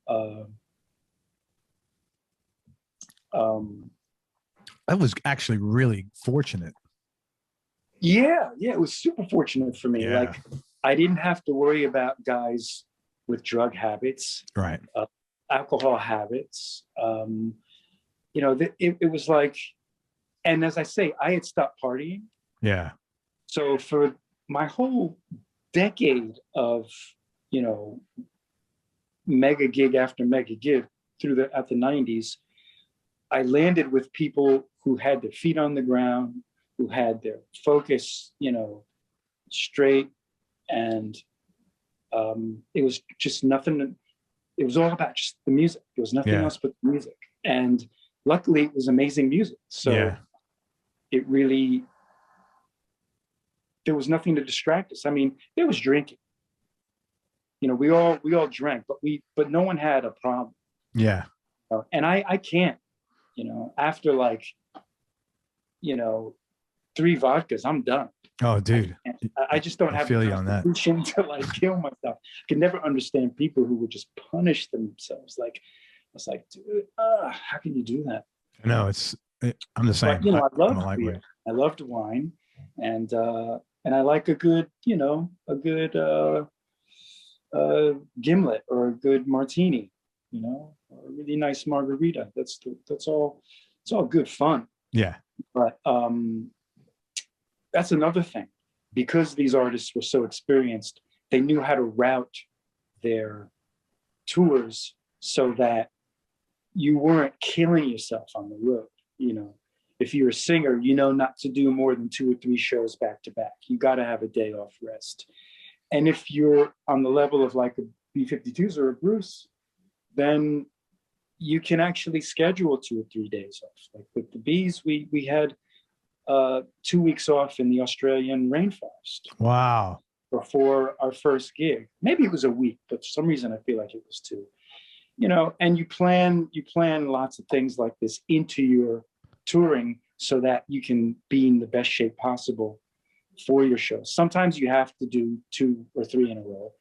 that was actually really fortunate. Yeah, it was super fortunate for me. Yeah. Like, I didn't have to worry about guys with drug habits, right? Alcohol habits. It was like, and as I say, I had stopped partying. Yeah. So for my whole decade of, mega gig after mega gig at the 90s, I landed with people who had their feet on the ground, who had their focus, straight. And it was just nothing. It was all about just the music. There was nothing else but the music. And luckily it was amazing music. So it really, there was nothing to distract us. I mean, there was drinking. We all drank, but no one had a problem. Yeah. And I can't, after like you know, 3 vodkas, I'm done. Oh, dude. I just don't have feel the you on that. constitution to like kill myself. I can never understand people who would just punish themselves. Like, I was like, dude, how can you do that? No, I'm the same. But, you know, I I'm a love lightweight. beer. I loved wine, and I like a good, you know, gimlet or a good martini, you know, or a really nice margarita. That's all. It's all good fun. Yeah. But that's another thing. Because these artists were so experienced, they knew how to route their tours so that you weren't killing yourself on the road. You know, if you're a singer, you know not to do more than 2 or 3 shows back to back. You got to have a day off rest. And if you're on the level of like a B-52s or a Bruce, then you can actually schedule 2 or 3 days off. Like with the Bees, we had 2 weeks off in the Australian rainforest. Wow. Before our first gig. Maybe it was a week, but for some reason I feel like it was 2. You know, and you plan lots of things like this into your touring so that you can be in the best shape possible for your shows. Sometimes you have to do 2 or 3 in a row,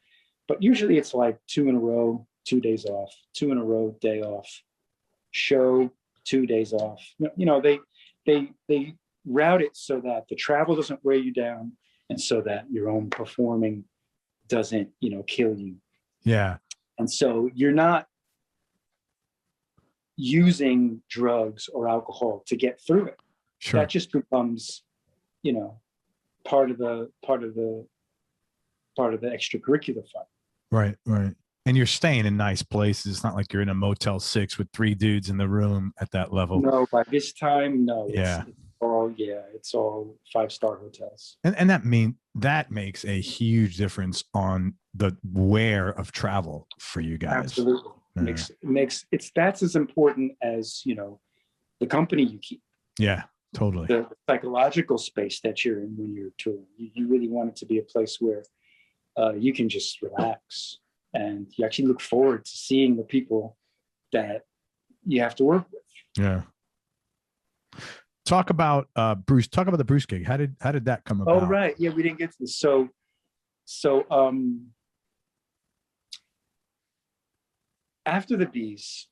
but usually it's like 2 in a row, 2 days off, 2 in a row, day off, show, 2 days off. You know, they route it so that the travel doesn't wear you down and so that your own performing doesn't, you know, kill you. Yeah. And so you're not using drugs or alcohol to get through it. Sure. That just becomes, you know, part of the extracurricular fun. Right. And you're staying in nice places. It's not like you're in a Motel 6 with 3 dudes in the room at that level. No, by this time, no. Yeah. It's all 5-star hotels. And that makes a huge difference on the wear of travel for you guys. Absolutely. That's as important as, you know, the company you keep. Yeah, totally. The psychological space that you're in when you're touring. You really want it to be a place where you can just relax and you actually look forward to seeing the people that you have to work with. Yeah. Talk about Bruce. Talk about the Bruce gig. How did that come about? Oh, right. Yeah, we didn't get to this. So after the Bees,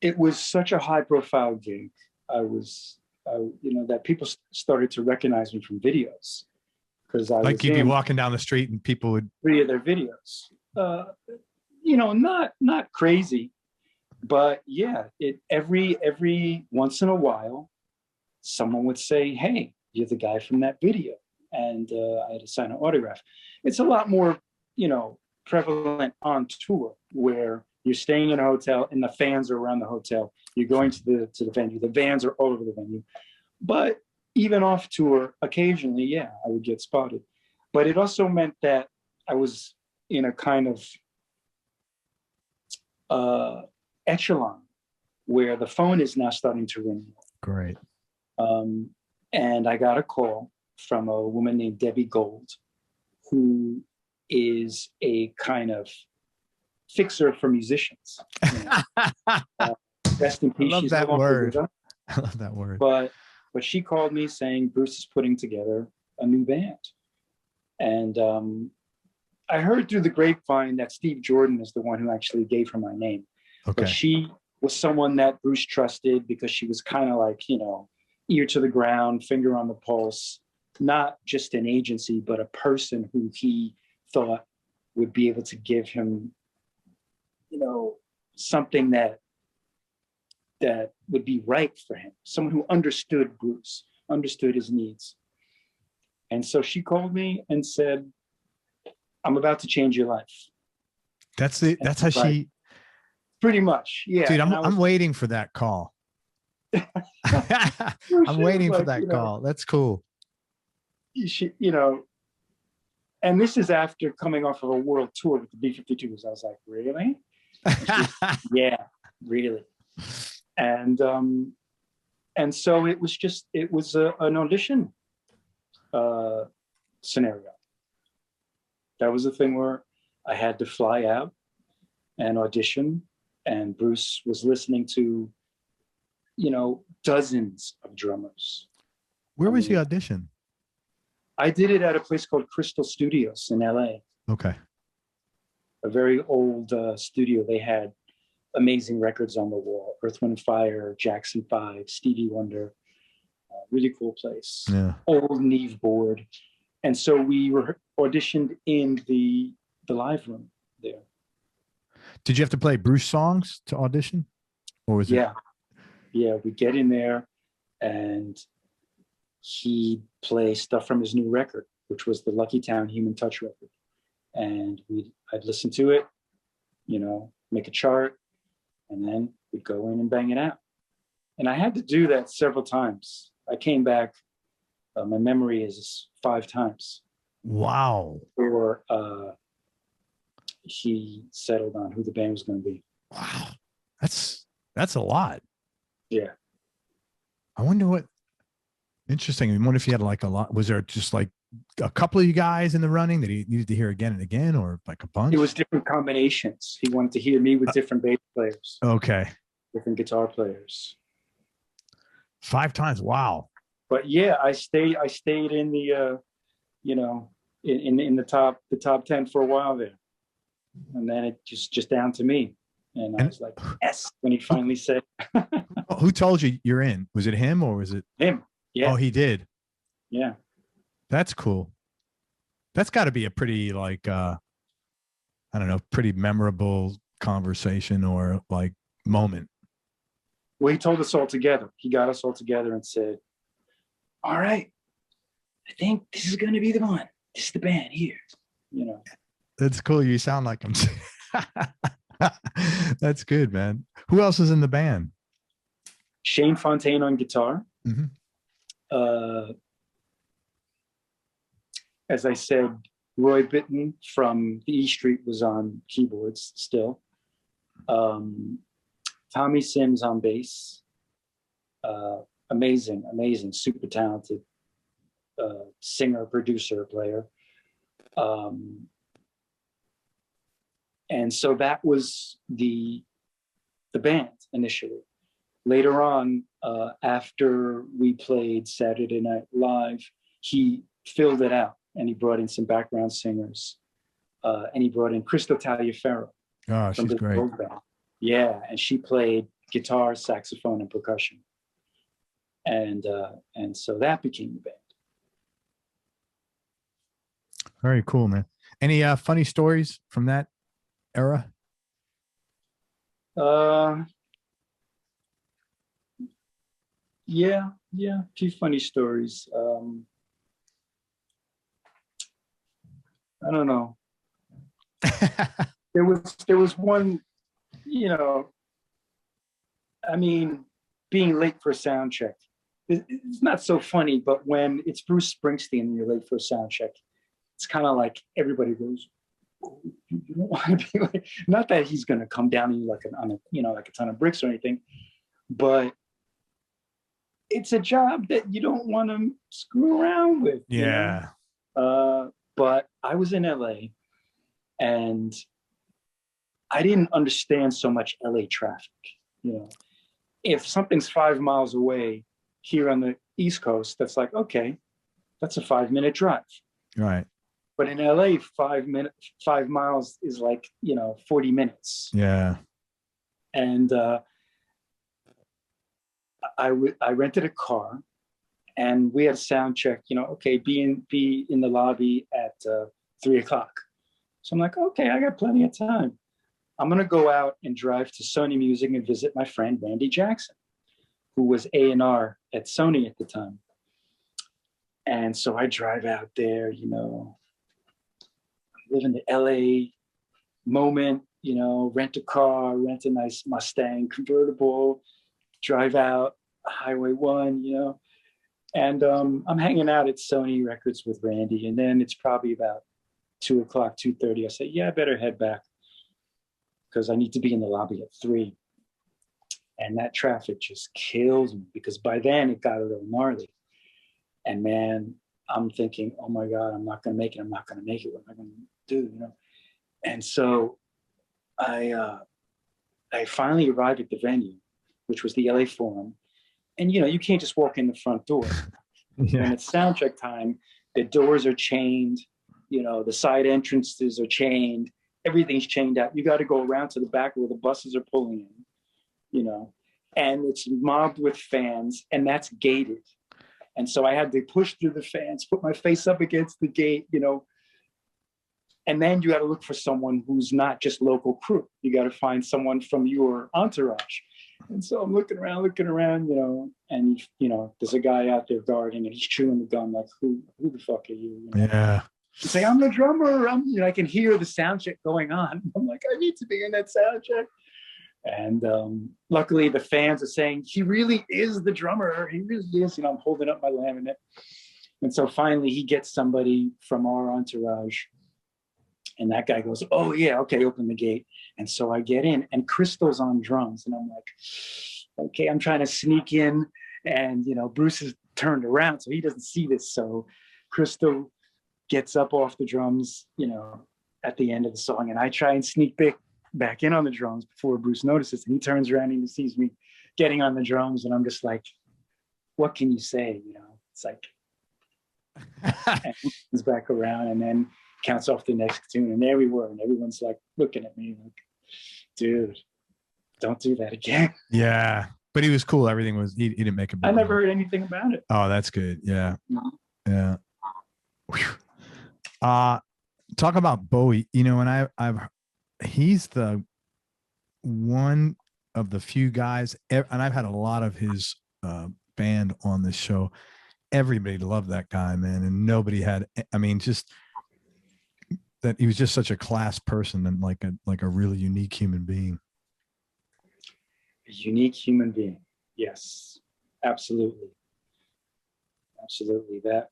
it was such a high-profile gig. That people started to recognize me from videos because I like you'd be walking down the street and people would 3 of their videos. You know, not crazy. But yeah, every once in a while, someone would say, "Hey, you're the guy from that video," and I had to sign an autograph. It's a lot more, you know, prevalent on tour where you're staying in a hotel and the fans are around the hotel. You're going to the venue. The vans are all over the venue. But even off tour, occasionally, yeah, I would get spotted. But it also meant that I was in a kind of echelon where the phone is now starting to ring. Great. And I got a call from a woman named Debbie Gold, who is a kind of fixer for musicians. You know? Rest in peace. I love that word. I love that word. But she called me saying Bruce is putting together a new band. And I heard through the grapevine that Steve Jordan is the one who actually gave her my name. Okay. But she was someone that Bruce trusted because she was kind of like, you know, ear to the ground, finger on the pulse, not just an agency, but a person who he thought would be able to give him, you know, something that would be right for him. Someone who understood Bruce, understood his needs. And so she called me and said, "I'm about to change your life." That's how she. Pretty much, yeah. Dude, I'm waiting for that call. I'm waiting for that call. That's cool. You know, and this is after coming off of a world tour with the B-52s. I was like, really? Yeah, really. And so it was an audition scenario. That was a thing where I had to fly out and audition. And Bruce was listening to dozens of drummers. Where was the audition? I did it at a place called Crystal Studios in LA. Okay. A very old studio. They had amazing records on the wall: Earth, Wind & Fire, Jackson 5, Stevie Wonder. Really cool place. Yeah. Old Neve board. And so we were auditioned in the live room there. Did you have to play Bruce songs to audition? Or was it? Yeah, we get in there and he plays stuff from his new record, which was the Lucky Town Human Touch record. And I'd listen to it, make a chart, and then we'd go in and bang it out. And I had to do that several times. I came back, my memory is 5 times. Wow. Before he settled on who the band was going to be. Wow. That's a lot. Yeah. I wonder what, interesting. I wonder if he had like a lot, was there just like a couple of you guys in the running that he needed to hear again and again, or like a bunch? It was different combinations. He wanted to hear me with different bass players. Okay. Different guitar players. 5 times. Wow. But yeah, I stayed in the, in the top 10 for a while there. And then it just down to me. And I was like, yes, when he finally said. Who told you you're in? Was it him or was it? Him. Yeah. Oh, he did. Yeah. That's cool. That's got to be a pretty pretty memorable conversation or like moment. Well, he told us all together. He got us all together and said, all right, I think this is going to be the one. This is the band here. That's cool. You sound like him. That's good, man. Who else is in the band? Shane Fontaine on guitar. Mm-hmm. As I said, Roy Bitton from the E Street was on keyboards still. Tommy Sims on bass. Amazing, super talented singer, producer, player. And so that was the band initially. Later on, after we played Saturday Night Live, he filled it out and he brought in some background singers. And he brought in Crystal Taliaferro. Oh, she's great. Yeah, and she played guitar, saxophone, and percussion. And so that became the band. Very cool, man. Any funny stories from that era? Yeah, a few funny stories. I don't know. There was one, being late for a sound check. It's not so funny, but when it's Bruce Springsteen and you're late for a sound check, it's kind of like everybody goes, oh, you don't want to be late. Not that he's going to come down on you like a ton of bricks or anything, but it's a job that you don't want to screw around with. Yeah. But I was in LA and I didn't understand so much LA traffic. If something's 5 miles away here on the East Coast, that's like, okay, that's a 5-minute drive. Right. But in LA, 5 miles is like, 40 minutes. Yeah. And I rented a car and we had a sound check, okay, be in the lobby at 3:00. So I'm like, okay, I got plenty of time. I'm going to go out and drive to Sony Music and visit my friend, Randy Jackson, who was A&R at Sony at the time. And so I drive out there, live in the LA moment, rent a car, rent a nice Mustang convertible, drive out Highway 1, and I'm hanging out at Sony Records with Randy. And then it's probably about 2:00, 2:30. I say, yeah, I better head back because I need to be in the lobby at 3. And that traffic just killed me because by then it got a little gnarly. And man, I'm thinking, oh my God, I'm not going to make it. I'm not going to make it. What am I going to do? And so I finally arrived at the venue, which was the LA Forum. And, you know, you can't just walk in the front door. Yeah. When it's sound check time, the doors are chained, you know, the side entrances are chained, everything's chained out. You got to go around to the back where the buses are pulling in, you know, and it's mobbed with fans, and that's gated. And so I had to push through the fans, put my face up against the gate, you know, and then you got to look for someone who's not just local crew. You got to find someone from your entourage. And so I'm looking around, you know, and, you know, there's a guy out there guarding and he's chewing the gum like, who the fuck are you? You know? Yeah. You say, I'm the drummer. You know, I can hear the sound check going on. I'm like, I need to be in that sound check. And luckily the fans are saying, he really is the drummer. He really is. You know, I'm holding up my laminate. And so finally he gets somebody from our entourage. And that guy goes, oh yeah, okay, open the gate. And so I get in, and Crystal's on drums, and I'm like, okay, I'm trying to sneak in, and you know, Bruce is turned around, so he doesn't see this. So Crystal gets up off the drums, you know, at the end of the song, and I try and sneak back in on the drums before Bruce notices, and he turns around and he sees me getting on the drums, and I'm just like, what can you say? You know, it's like, and he comes back around, and then counts off the next tune, and there we were, and everyone's like looking at me like, dude, don't do that again. Yeah, but he was cool. Everything was, he didn't make a big I never heard anything about it. Oh, that's good. Yeah. No. Yeah. Talk about Bowie, you know, and he's the one of the few guys, and I've had a lot of his band on this show. Everybody loved that guy, man, and nobody had, I mean, just that he was just such a class person and like a really unique human being. A unique human being. Yes, absolutely. Absolutely. That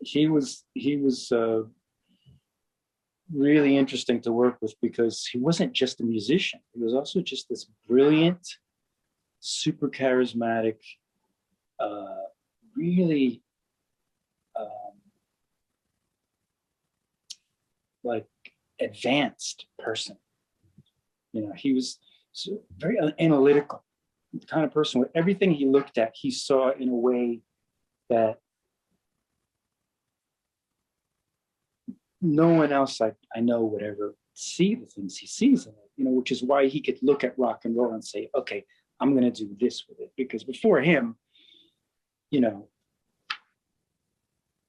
he was really interesting to work with, because he wasn't just a musician. He was also just this brilliant, super charismatic, really like advanced person. You know, he was very analytical kind of person. With everything he looked at, he saw in a way that no one else I know would ever see the things he sees in it, you know, which is why he could look at rock and roll and say, okay, I'm going to do this with it. Because before him, you know,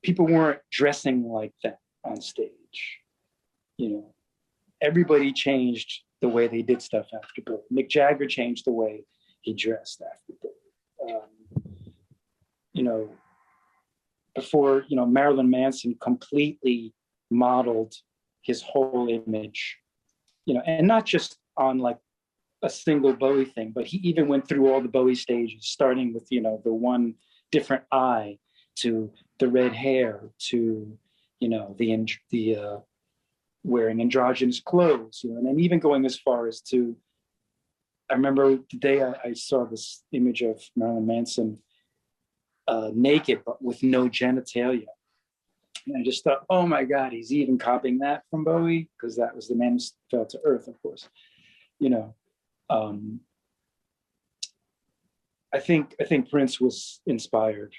people weren't dressing like that on stage. You know, everybody changed the way they did stuff after Bowie. Mick Jagger changed the way he dressed after Bowie. You know, before, you know, Marilyn Manson completely modeled his whole image, you know, and not just on like a single Bowie thing, but he even went through all the Bowie stages, starting with, you know, the one different eye, to the red hair, to, you know, the wearing androgynous clothes, you know, and then even going as far as to, I remember the day I saw this image of Marilyn Manson naked, but with no genitalia. And I just thought, oh my God, he's even copying that from Bowie, because that was the Man Who Fell to Earth, of course. You know, I think Prince was inspired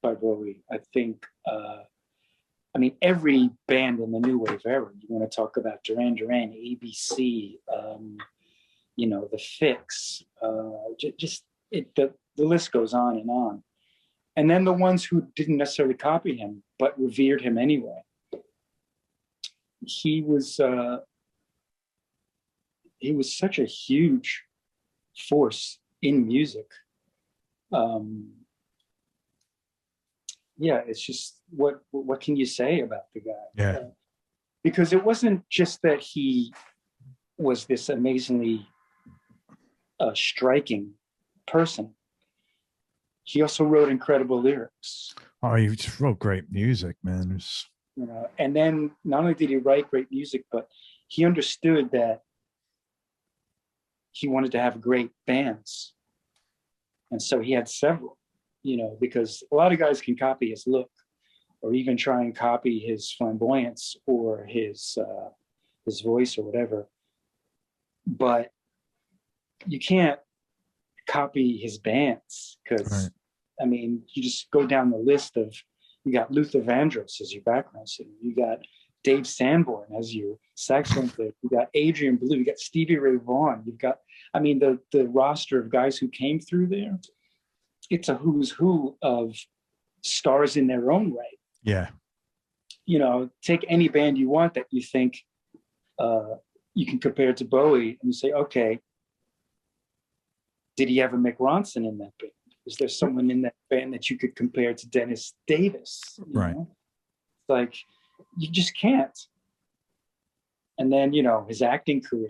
by Bowie. I think, I mean, every band in the new wave era, you want to talk about Duran Duran, ABC, you know, The Fix, the list goes on and on. And then the ones who didn't necessarily copy him, but revered him anyway. He was such a huge force in music. Yeah, it's just, what can you say about the guy? Yeah. Because it wasn't just that he was this amazingly striking person. He also wrote incredible lyrics. Oh, he just wrote great music, man. You know, and then not only did he write great music, but he understood that he wanted to have great bands. And so he had several, you know, because a lot of guys can copy his look, or even try and copy his flamboyance or his voice or whatever. But you can't copy his bands, because Right. I mean, you just go down the list of, you got Luther Vandross as your background singer, you got Dave Sanborn as your saxophone player, you got Adrian Belew, you got Stevie Ray Vaughan, you've got, I mean, the roster of guys who came through there, it's a who's who of stars in their own right. Yeah. You know, take any band you want that you think you can compare to Bowie, and you say, okay, did he have a Mick Ronson in that band? Is there someone in that band that you could compare to Dennis Davis? Right. Know? Like, you just can't. And then, you know, his acting career.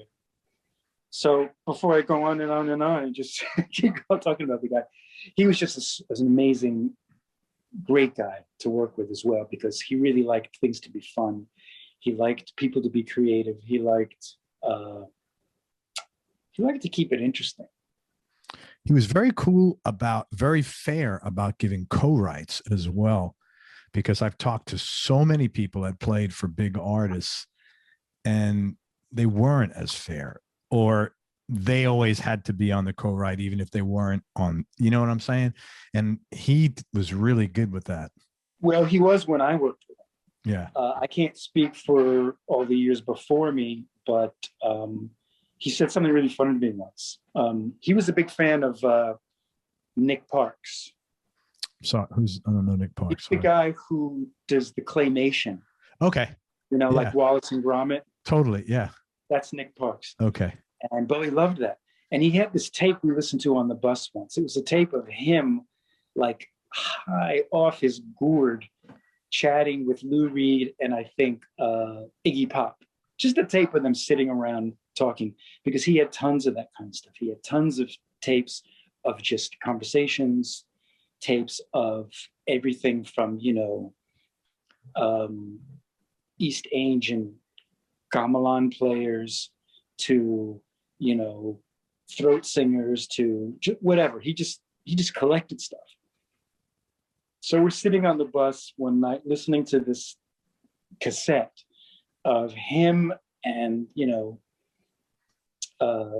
So before I go on and on and on and just keep talking about the guy, he was just an amazing, great guy to work with as well, because he really liked things to be fun. He liked people to be creative. He liked to keep it interesting. He was very cool about, very fair about giving co-writes as well, because I've talked to so many people that played for big artists and they weren't as fair, or they always had to be on the co-write, even if they weren't on, you know what I'm saying? And he was really good with that. Well, he was when I worked with him. Yeah. I can't speak for all the years before me, but he said something really funny to me once. He was a big fan of Nick Parks. So who's, I don't know, Nick Parks. He's the guy who does the claymation. Okay. You know, Yeah. like Wallace and Gromit. Totally. Yeah. That's Nick Parks. Okay. And Bowie loved that. And he had this tape we listened to on the bus once. It was a tape of him, like, high off his gourd, chatting with Lou Reed and I think Iggy Pop. Just a tape of them sitting around talking, because he had tons of that kind of stuff. He had tons of tapes of just conversations, tapes of everything from, you know, East Ainge and gamelan players to, you know, throat singers to whatever. He just collected stuff. So we're sitting on the bus one night listening to this cassette of him and, you know,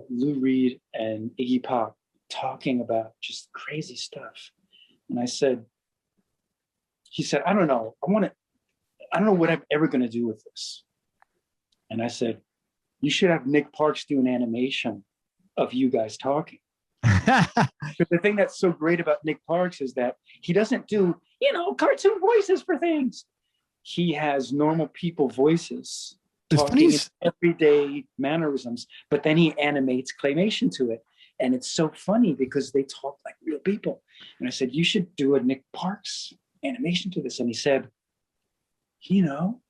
Lou Reed and Iggy Pop talking about just crazy stuff. And I said, he said, I don't know. I don't know what I'm ever going to do with this. And I said, you should have Nick Parks do an animation of you guys talking. But the thing that's so great about Nick Parks is that he doesn't do, you know, cartoon voices for things. He has normal people voices talking in everyday mannerisms, but then he animates claymation to it. And it's so funny because they talk like real people. And I said, you should do a Nick Parks animation to this. And he said, you know,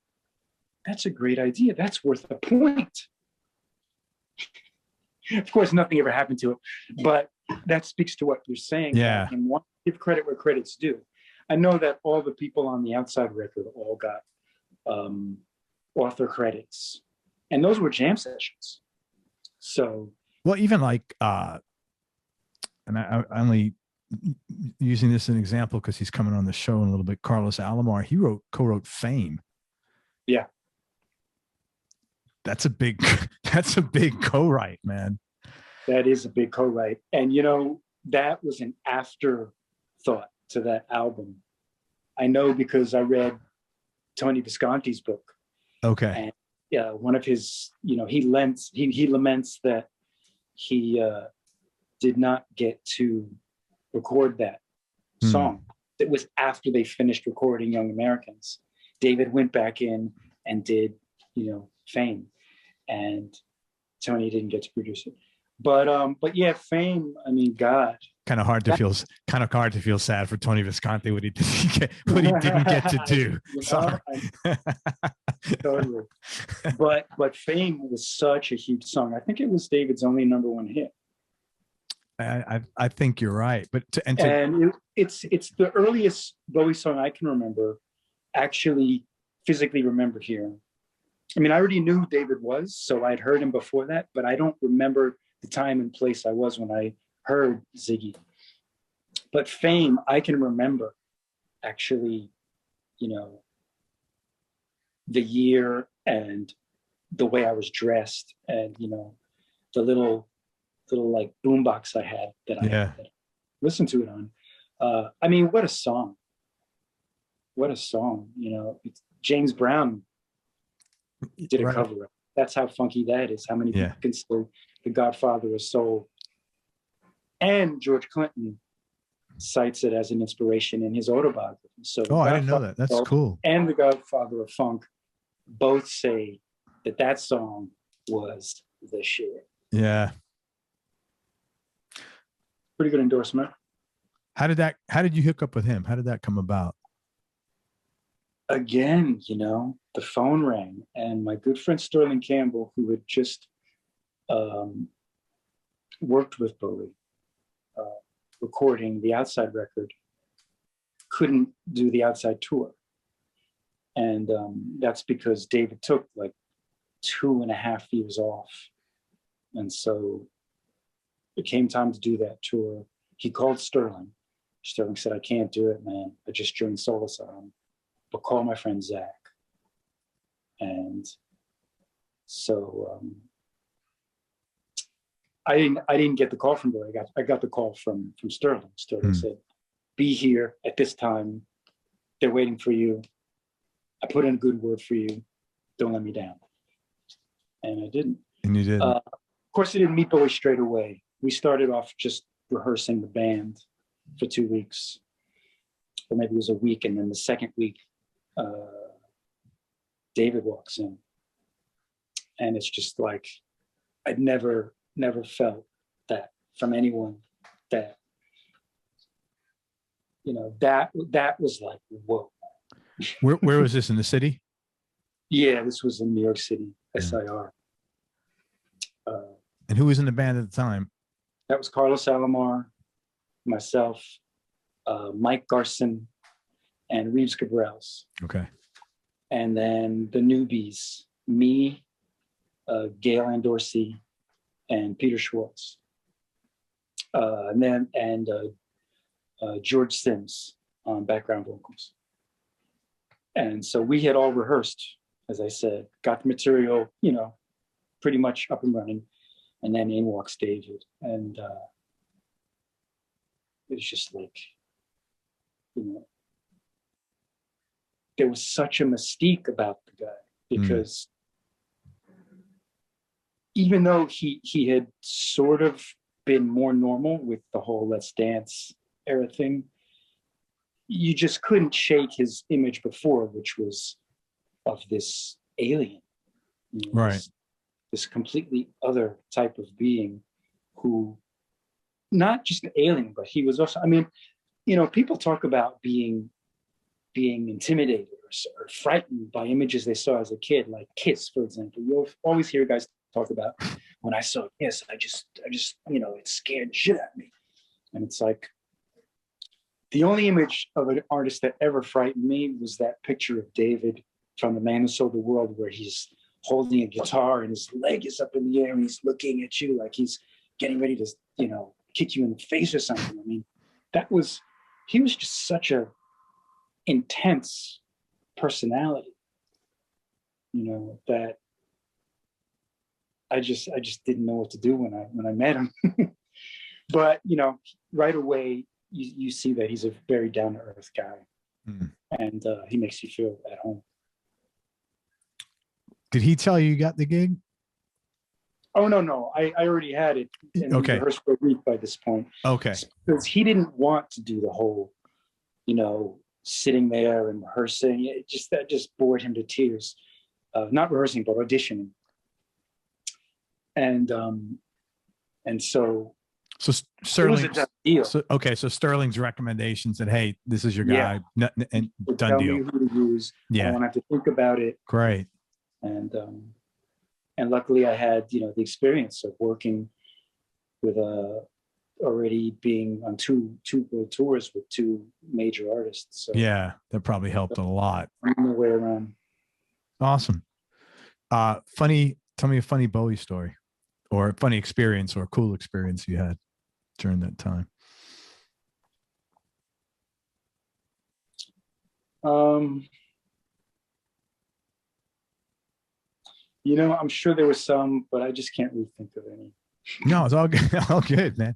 that's a great idea. That's worth a point. Of course, nothing ever happened to it, but that speaks to what you're saying. Yeah. And want to give credit where credit's due. I know that all the people on the outside record all got author credits, and those were jam sessions. So, well, even like, and I only using this as an example because he's coming on the show in a little bit. Carlos Alomar, he co-wrote Fame. Yeah. That's a big co-write, man. That is a big co-write. And, you know, that was an afterthought to that album. I know because I read Tony Visconti's book. Okay. And one of his, you know, he laments that he did not get to record that song. It was after they finished recording Young Americans. David went back in and did, you know, Fame, and Tony didn't get to produce it. But yeah, Fame, I mean, God. Kind of hard to feel sad for Tony Visconti what he didn't get to do. Sorry. Totally. But Fame was such a huge song. I think it was David's only #1 hit. I think you're right. But it's the earliest Bowie song I can remember, actually physically remember hearing. I mean, I already knew who David was, so I'd heard him before that, but I don't remember the time and place I was when I heard Ziggy. But Fame, I can remember actually, you know, the year and the way I was dressed and, you know, the little little like boombox I had that I listened to it on. I mean, what a song! What a song! You know, James Brown did a cover. That's how funky that is. How many people consider the Godfather of Soul? And George Clinton cites it as an inspiration in his autobiography. So, I didn't know that. That's cool. And the Godfather of Funk both say that song was the shit. Yeah. Pretty good endorsement. How did you hook up with him? How did that come about? Again, you know, the phone rang, and my good friend Sterling Campbell, who had just worked with Bowie, recording the Outside record, couldn't do the Outside tour. And that's because David took like 2.5 years off. And so it came time to do that tour. He called Sterling. Sterling said, I can't do it, man. I just joined Solasar, but call my friend Zach. And so I didn't get the call from Bowie. I got the call from Sterling. Sterling said, be here at this time. They're waiting for you. I put in a good word for you. Don't let me down. And I didn't. And you didn't. Of course, I didn't meet Bowie straight away. We started off just rehearsing the band for 2 weeks, or maybe it was a week. And then the second week, David walks in, and it's just like, I'd never felt that from anyone, that, you know, that was like, whoa. Where was this, in the city? Yeah, this was in New York City, SIR. And who was in the band at the time? That was Carlos Alomar, myself, Mike Garson, and Reeves Cabrels. Okay. And then the newbies, me, Gail Andorsey, and Peter Schwartz. And George Sims on background vocals. And so we had all rehearsed, as I said, got the material, you know, pretty much up and running. And then in walks David. And it was just like, you know, there was such a mystique about the guy, because even though he had sort of been more normal with the whole Let's Dance era thing, you just couldn't shake his image before, which was of this alien, you know, right? This completely other type of being, who, not just an alien, but he was also, I mean, you know, people talk about being intimidated or frightened by images they saw as a kid, like Kiss, for example. You'll always hear guys talk about, when I saw Kiss, I just, you know, it scared the shit out of me. And it's like, the only image of an artist that ever frightened me was that picture of David from The Man Who Sold the World, where he's holding a guitar and his leg is up in the air and he's looking at you like he's getting ready to, you know, kick you in the face or something. I mean, he was just such a intense personality, you know, that I just didn't know what to do when I met him. But, you know, right away, you see that he's a very down-to-earth guy, and he makes you feel at home. Did he tell you got the gig? Oh, no. I already had it. And we rehearsed for a week by this point. Okay. Because he didn't want to do the whole, you know, sitting there and rehearsing. That just bored him to tears. Not rehearsing, but auditioning. And so Sterling, deal. So Sterling's recommendation said, "Hey, this is your guy," and done deal. Me who to use. Yeah, I don't have to think about it. Great. And luckily, I had, you know, the experience of working with already being on two world tours with two major artists. So yeah, that probably helped a lot. I'm my way around. Awesome. Funny. Tell me a funny Bowie story, or a funny experience, or a cool experience you had during that time. You know, I'm sure there was some, but I just can't really think of any. No, it's all good. All good, man.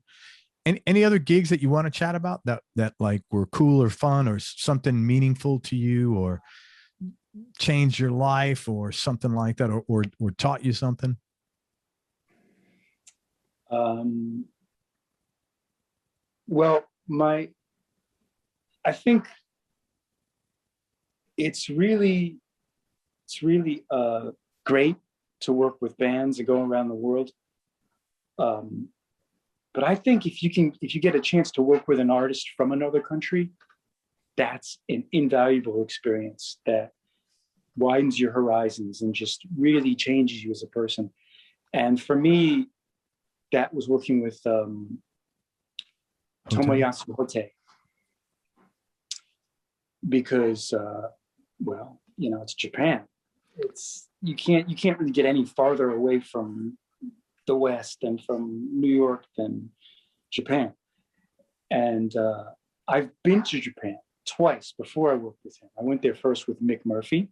Any other gigs that you want to chat about that like were cool or fun or something meaningful to you or changed your life or something like that or taught you something? Well, I think it's really great to work with bands and go around the world. But I think if you get a chance to work with an artist from another country, that's an invaluable experience that widens your horizons and just really changes you as a person. And for me, that was working with Tomoyasu Hotei, because well, you know, it's Japan. You can't really get any farther away from the West and from New York than Japan. And I've been to Japan twice before I worked with him. I went there first with Mick Murphy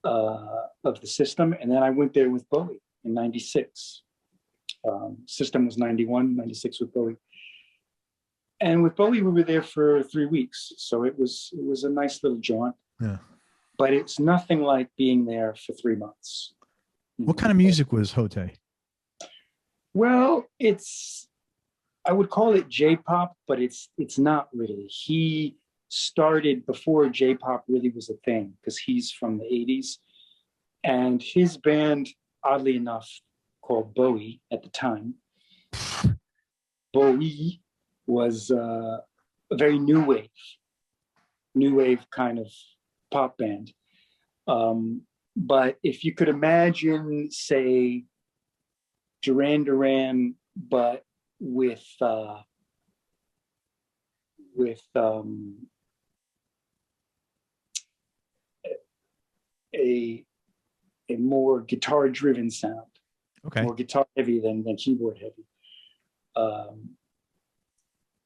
of the System, and then I went there with Bowie in '96. System was '91, '96 with Bowie. And with Bowie, we were there for 3 weeks. So it was a nice little jaunt. Yeah. But it's nothing like being there for 3 months. What kind of music was Hotei? Well, I would call it J-pop, but it's not really. He started before J-pop really was a thing, because he's from the '80s. And his band, oddly enough, called Bowie at the time, Bowie was a very new wave kind of pop band. But if you could imagine, say, Duran Duran, but with a more guitar driven sound, Okay. more guitar heavy than keyboard heavy.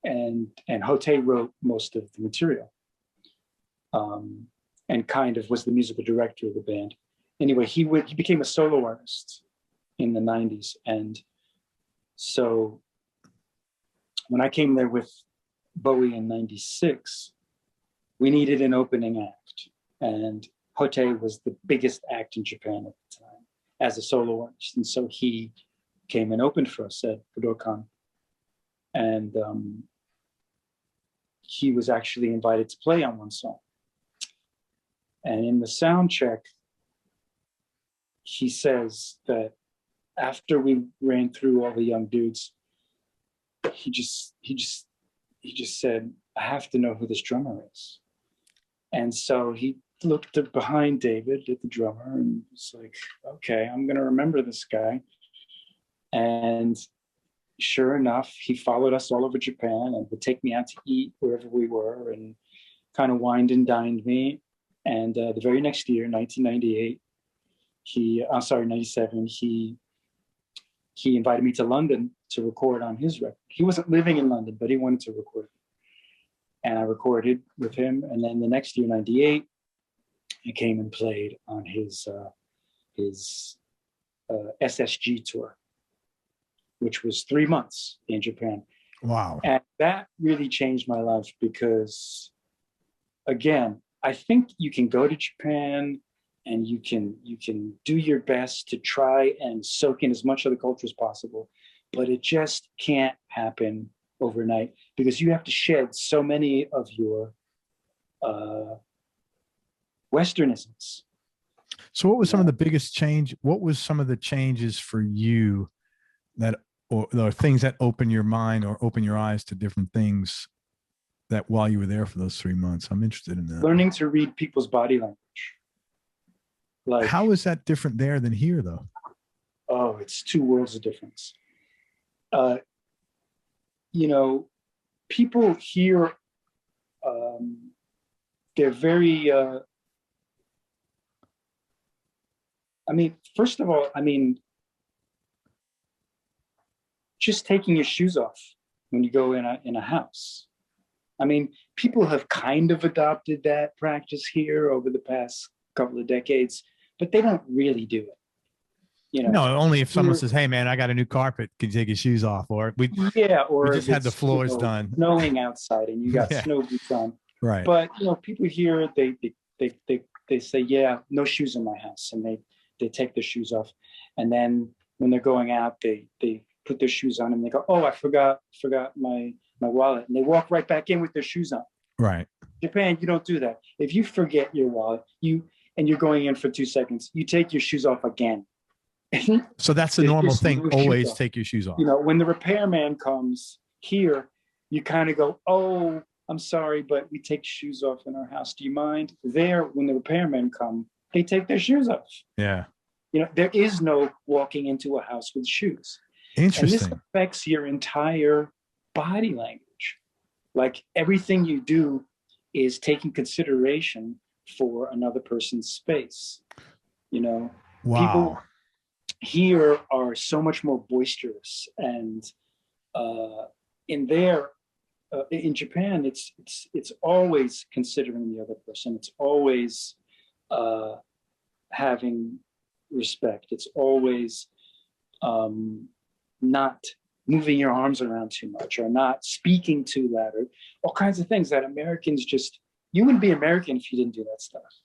And Hotei wrote most of the material, and kind of was the musical director of the band. Anyway, he became a solo artist in the '90s, and so when I came there with Bowie in '96, we needed an opening act, and Hotei was the biggest act in Japan at the time as a solo artist, and so he came and opened for us at Budokan. And he was actually invited to play on one song. And in the sound check, he says that after we ran through all the young dudes, he just said, "I have to know who this drummer is." And so he looked behind David at the drummer and was like, "Okay, I'm gonna remember this guy." And sure enough, he followed us all over Japan and would take me out to eat wherever we were and kind of wined and dined me. And the very next year, 1998, 97, he invited me to London to record on his record. He wasn't living in London, but he wanted to record. And I recorded with him. And then the next year, 98, he came and played on his SSG tour, which was 3 months in Japan. Wow. And that really changed my life because, again, I think you can go to Japan and you can do your best to try and soak in as much of the culture as possible, but it just can't happen overnight because you have to shed so many of your Westernisms. So what was some of the biggest change? What was some of the changes for you that, or things that open your mind or open your eyes to different things that while you were there for those 3 months? I'm interested in that. Learning to read people's body language. Like, how is that different there than here, though? Oh, it's 2 worlds of difference. You know, people here, they're very, I mean, first of all, I mean, just taking your shoes off when you go in a house. I mean, people have kind of adopted that practice here over the past couple of decades, but they don't really do it. You know, No, only if someone says, "Hey, man, I got a new carpet. Can you take your shoes off?" Or we just had the floors done. Snowing outside, and you got Yeah. snow boots on. Right. But people here, they say, "Yeah, no shoes in my house," and they take their shoes off, and then when they're going out, they put their shoes on, and they go, "Oh, I forgot my wallet," and they walk right back in with their shoes on. Right. Japan, you don't do that. If you forget your wallet, and you're going in for 2 seconds, you take your shoes off again. So that's the normal thing. Always take your shoes off. When the repairman comes here, you kind of go, "Oh, I'm sorry, but we take shoes off in our house. Do you mind?" There, when the repairmen come, they take their shoes off. Yeah. There is no walking into a house with shoes. Interesting. And this affects your entire body language. Like everything you do is taking consideration for another person's space. Wow. People here are so much more boisterous, and in Japan, it's always considering the other person. It's always having respect. It's always not moving your arms around too much, or not speaking too loud, or all kinds of things that Americans you wouldn't be American if you didn't do that stuff.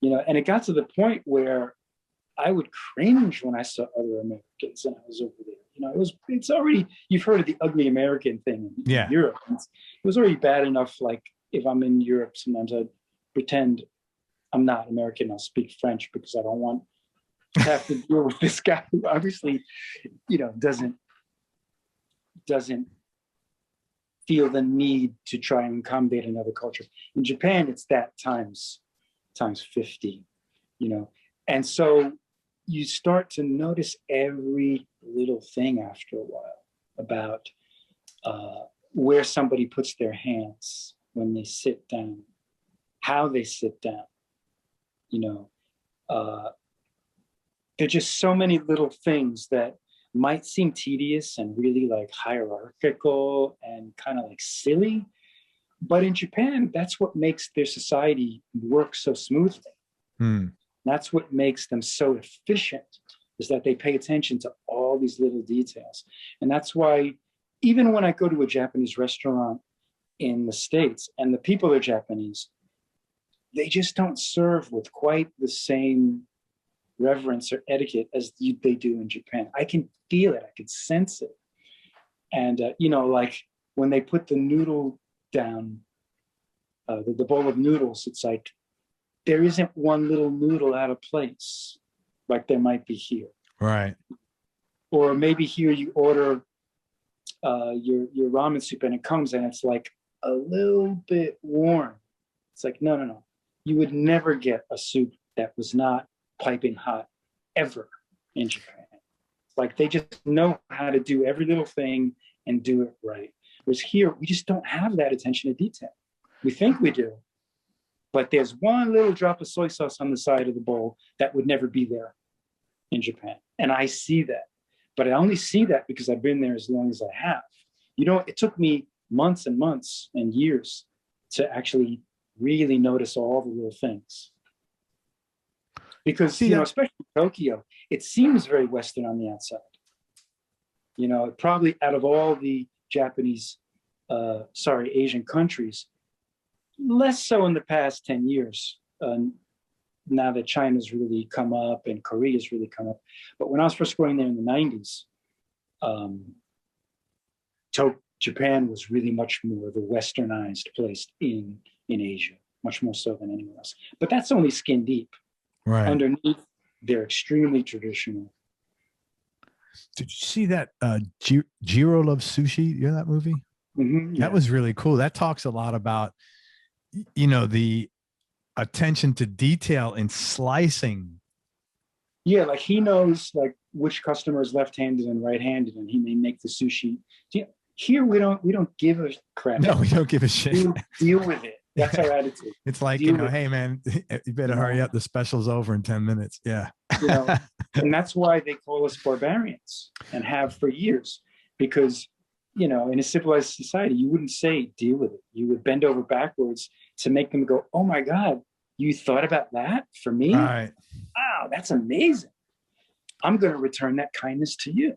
And it got to the point where I would cringe when I saw other Americans and I was over there. It's already, you've heard of the ugly American thing in Europe. It was already bad enough. Like if I'm in Europe, sometimes I'd pretend I'm not American. I'll speak French because I don't want to have to deal with this guy who obviously, doesn't feel the need to try and accommodate another culture. In Japan, it's that times 50, and so you start to notice every little thing after a while about where somebody puts their hands when they sit down, how they sit down. There's just so many little things that might seem tedious and really like hierarchical and kind of like silly. But in Japan, that's what makes their society work so smoothly. That's what makes them so efficient, is that they pay attention to all these little details. And that's why even when I go to a Japanese restaurant in the States and the people are Japanese, they just don't serve with quite the same reverence or etiquette as they do in Japan. I can feel it. I can sense it. And, like when they put the noodle down, the bowl of noodles, it's like, there isn't one little noodle out of place like there might be here. Right. Or maybe here you order your ramen soup and it comes and it's like a little bit warm. It's like, no. You would never get a soup that was not piping hot ever in Japan. Like they just know how to do every little thing and do it right. Whereas here, we just don't have that attention to detail. We think we do, but there's one little drop of soy sauce on the side of the bowl that would never be there in Japan. And I see that, but I only see that because I've been there as long as I have. It took me months and months and years to actually really notice all the little things. Because, especially Tokyo, it seems very Western on the outside. Probably out of all the Asian countries, less so in the past 10 years, now that China's really come up and Korea's really come up. But when I was first going there in the 90s, Japan was really much more the westernized place in Asia, much more so than anywhere else. But that's only skin deep. Right. Underneath, they're extremely traditional. Did you see that Jiro Loves Sushi? You know that movie? Mm-hmm, yeah. That was really cool. That talks a lot about, the attention to detail in slicing. Yeah, like he knows like which customer is left-handed and right-handed, and he may make the sushi. Here we don't give a crap. No, we don't give a shit. We deal with it. That's our attitude. It's like, hey man, you better hurry up. The special's over in 10 minutes. Yeah. And that's why they call us barbarians and have for years, because, in a civilized society, you wouldn't say deal with it. You would bend over backwards to make them go, oh my God, you thought about that for me? Right. Wow, that's amazing. I'm going to return that kindness to you.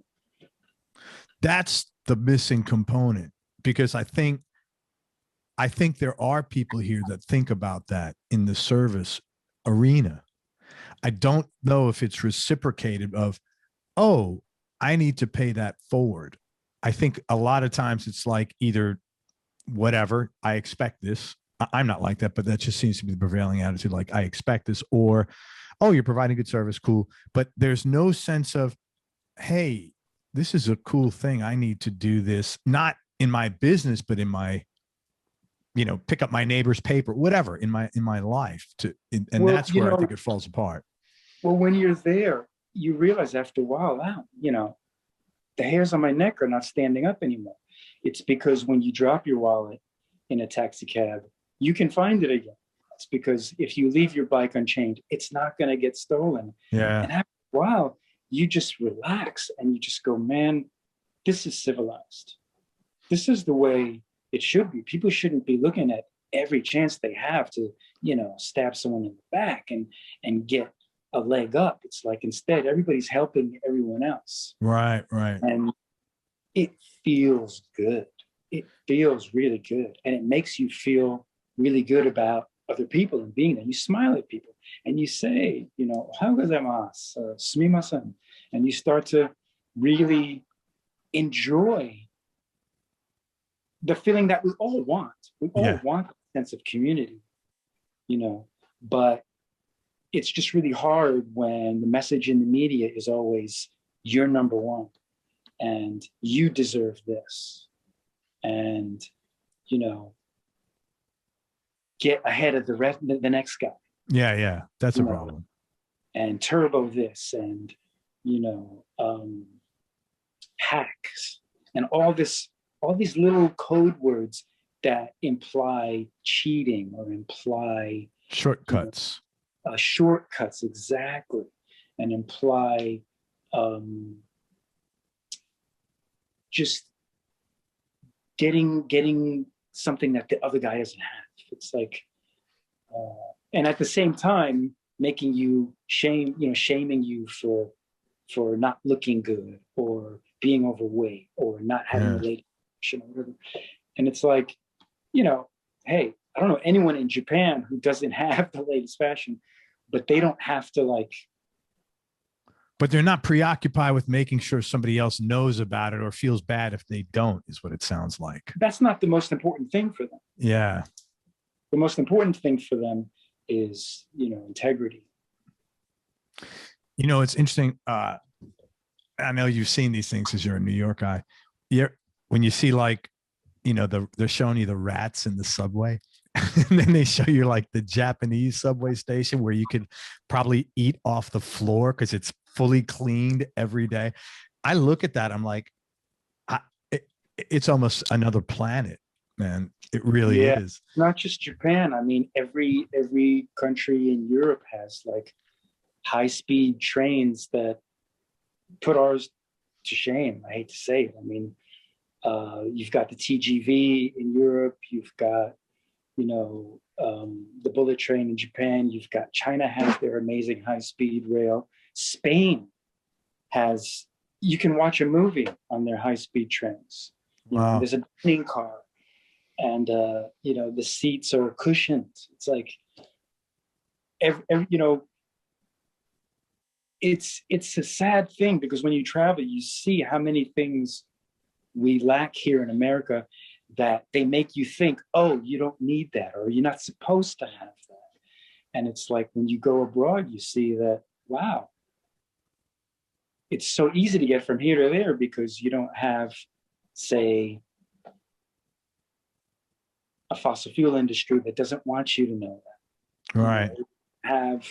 That's the missing component, because I think there are people here that think about that in the service arena. I don't know if it's reciprocated of, oh, I need to pay that forward. I think a lot of times it's like either whatever, I expect this. I'm not like that, but that just seems to be the prevailing attitude. Like, I expect this, or, oh, you're providing good service. Cool. But there's no sense of, hey, this is a cool thing. I need to do this, not in my business, but in my, pick up my neighbor's paper, whatever, in my life and well, that's where I think it falls apart. Well, when you're there, you realize after a while, wow, the hairs on my neck are not standing up anymore. It's because when you drop your wallet in a taxi cab, you can find it again. It's because if you leave your bike unchained, it's not going to get stolen. Yeah. And after a while, you just relax and you just go, man, this is civilized. This is the way it should be. People shouldn't be looking at every chance they have to, stab someone in the back and get a leg up. It's like, instead, everybody's helping everyone else. Right. And it feels good. It feels really good. And it makes you feel really good about other people and being there. You smile at people and you say, "Ohayou gozaimasu," or "Sumimasen," and you start to really enjoy the feeling that we all want. We all want a sense of community, but it's just really hard when the message in the media is always, you're number one and you deserve this. And, get ahead of the next guy. Yeah. That's a problem. And turbo this and, hacks and all these little code words that imply cheating or imply shortcuts. Shortcuts, exactly, and imply just getting something that the other guy doesn't have. It's like, and at the same time, making you shaming you for not looking good or being overweight or not having a late or whatever. And it's like, hey, I don't know anyone in Japan who doesn't have the latest fashion, but they don't have to but they're not preoccupied with making sure somebody else knows about it or feels bad if they don't, is what it sounds like. That's not the most important thing for them. Yeah. The most important thing for them is, integrity. It's interesting. I know you've seen these things because you're a New York guy. When you see they're showing you the rats in the subway, and then they show you the Japanese subway station where you could probably eat off the floor because it's fully cleaned every day. I look at that, I'm like, it's almost another planet, man. It really is. Not just Japan. I mean, every country in Europe has high-speed trains that put ours to shame. I hate to say it. I mean, you've got the TGV in Europe. You've got, the bullet train in Japan. You've got China has their amazing high-speed rail. Spain has, you can watch a movie on their high-speed trains. Wow. There's a dining car, and the seats are cushioned. It's like, it's a sad thing, because when you travel, you see how many things we lack here in America that they make you think, oh, you don't need that, or you're not supposed to have that. And it's like, when you go abroad, you see that, wow, it's so easy to get from here to there because you don't have, say, a fossil fuel industry that doesn't want you to know that. Right. You have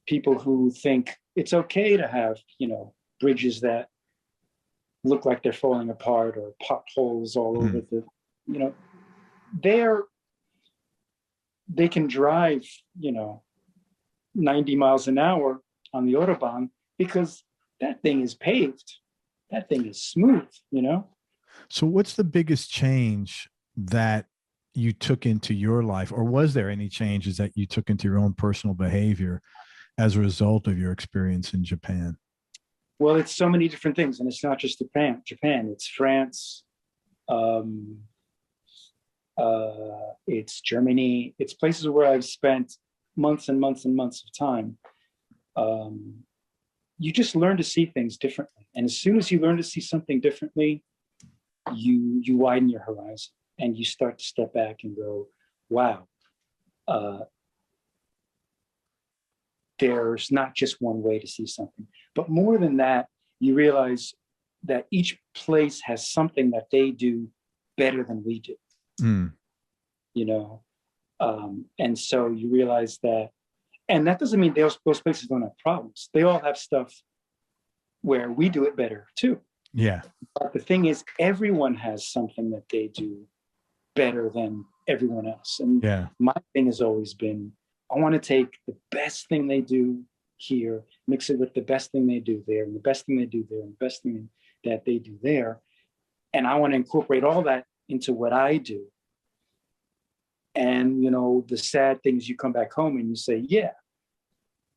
people who think it's okay to have, bridges that look like they're falling apart, or potholes all over they can drive, 90 miles an hour on the Autobahn because that thing is paved. That thing is smooth, So what's the biggest change that you took into your life, or was there any changes that you took into your own personal behavior as a result of your experience in Japan? Well, it's so many different things, and it's not just Japan. It's France. It's Germany. It's places where I've spent months and months and months of time. You just learn to see things differently, and as soon as you learn to see something differently, you widen your horizon, and you start to step back and go, "Wow, there's not just one way to see something." But more than that, you realize that each place has something that they do better than we do. You know, and so you realize that, and that doesn't mean those places don't have problems. They all have stuff where we do it better too. Yeah. But the thing is, everyone has something that they do better than everyone else. And my thing has always been, I want to take the best thing they do here, mix it with the best thing they do there, and the best thing they do there, and the best thing that they do there. And I want to incorporate all that into what I do. And, you know, the sad thing is you come back home and you say, yeah,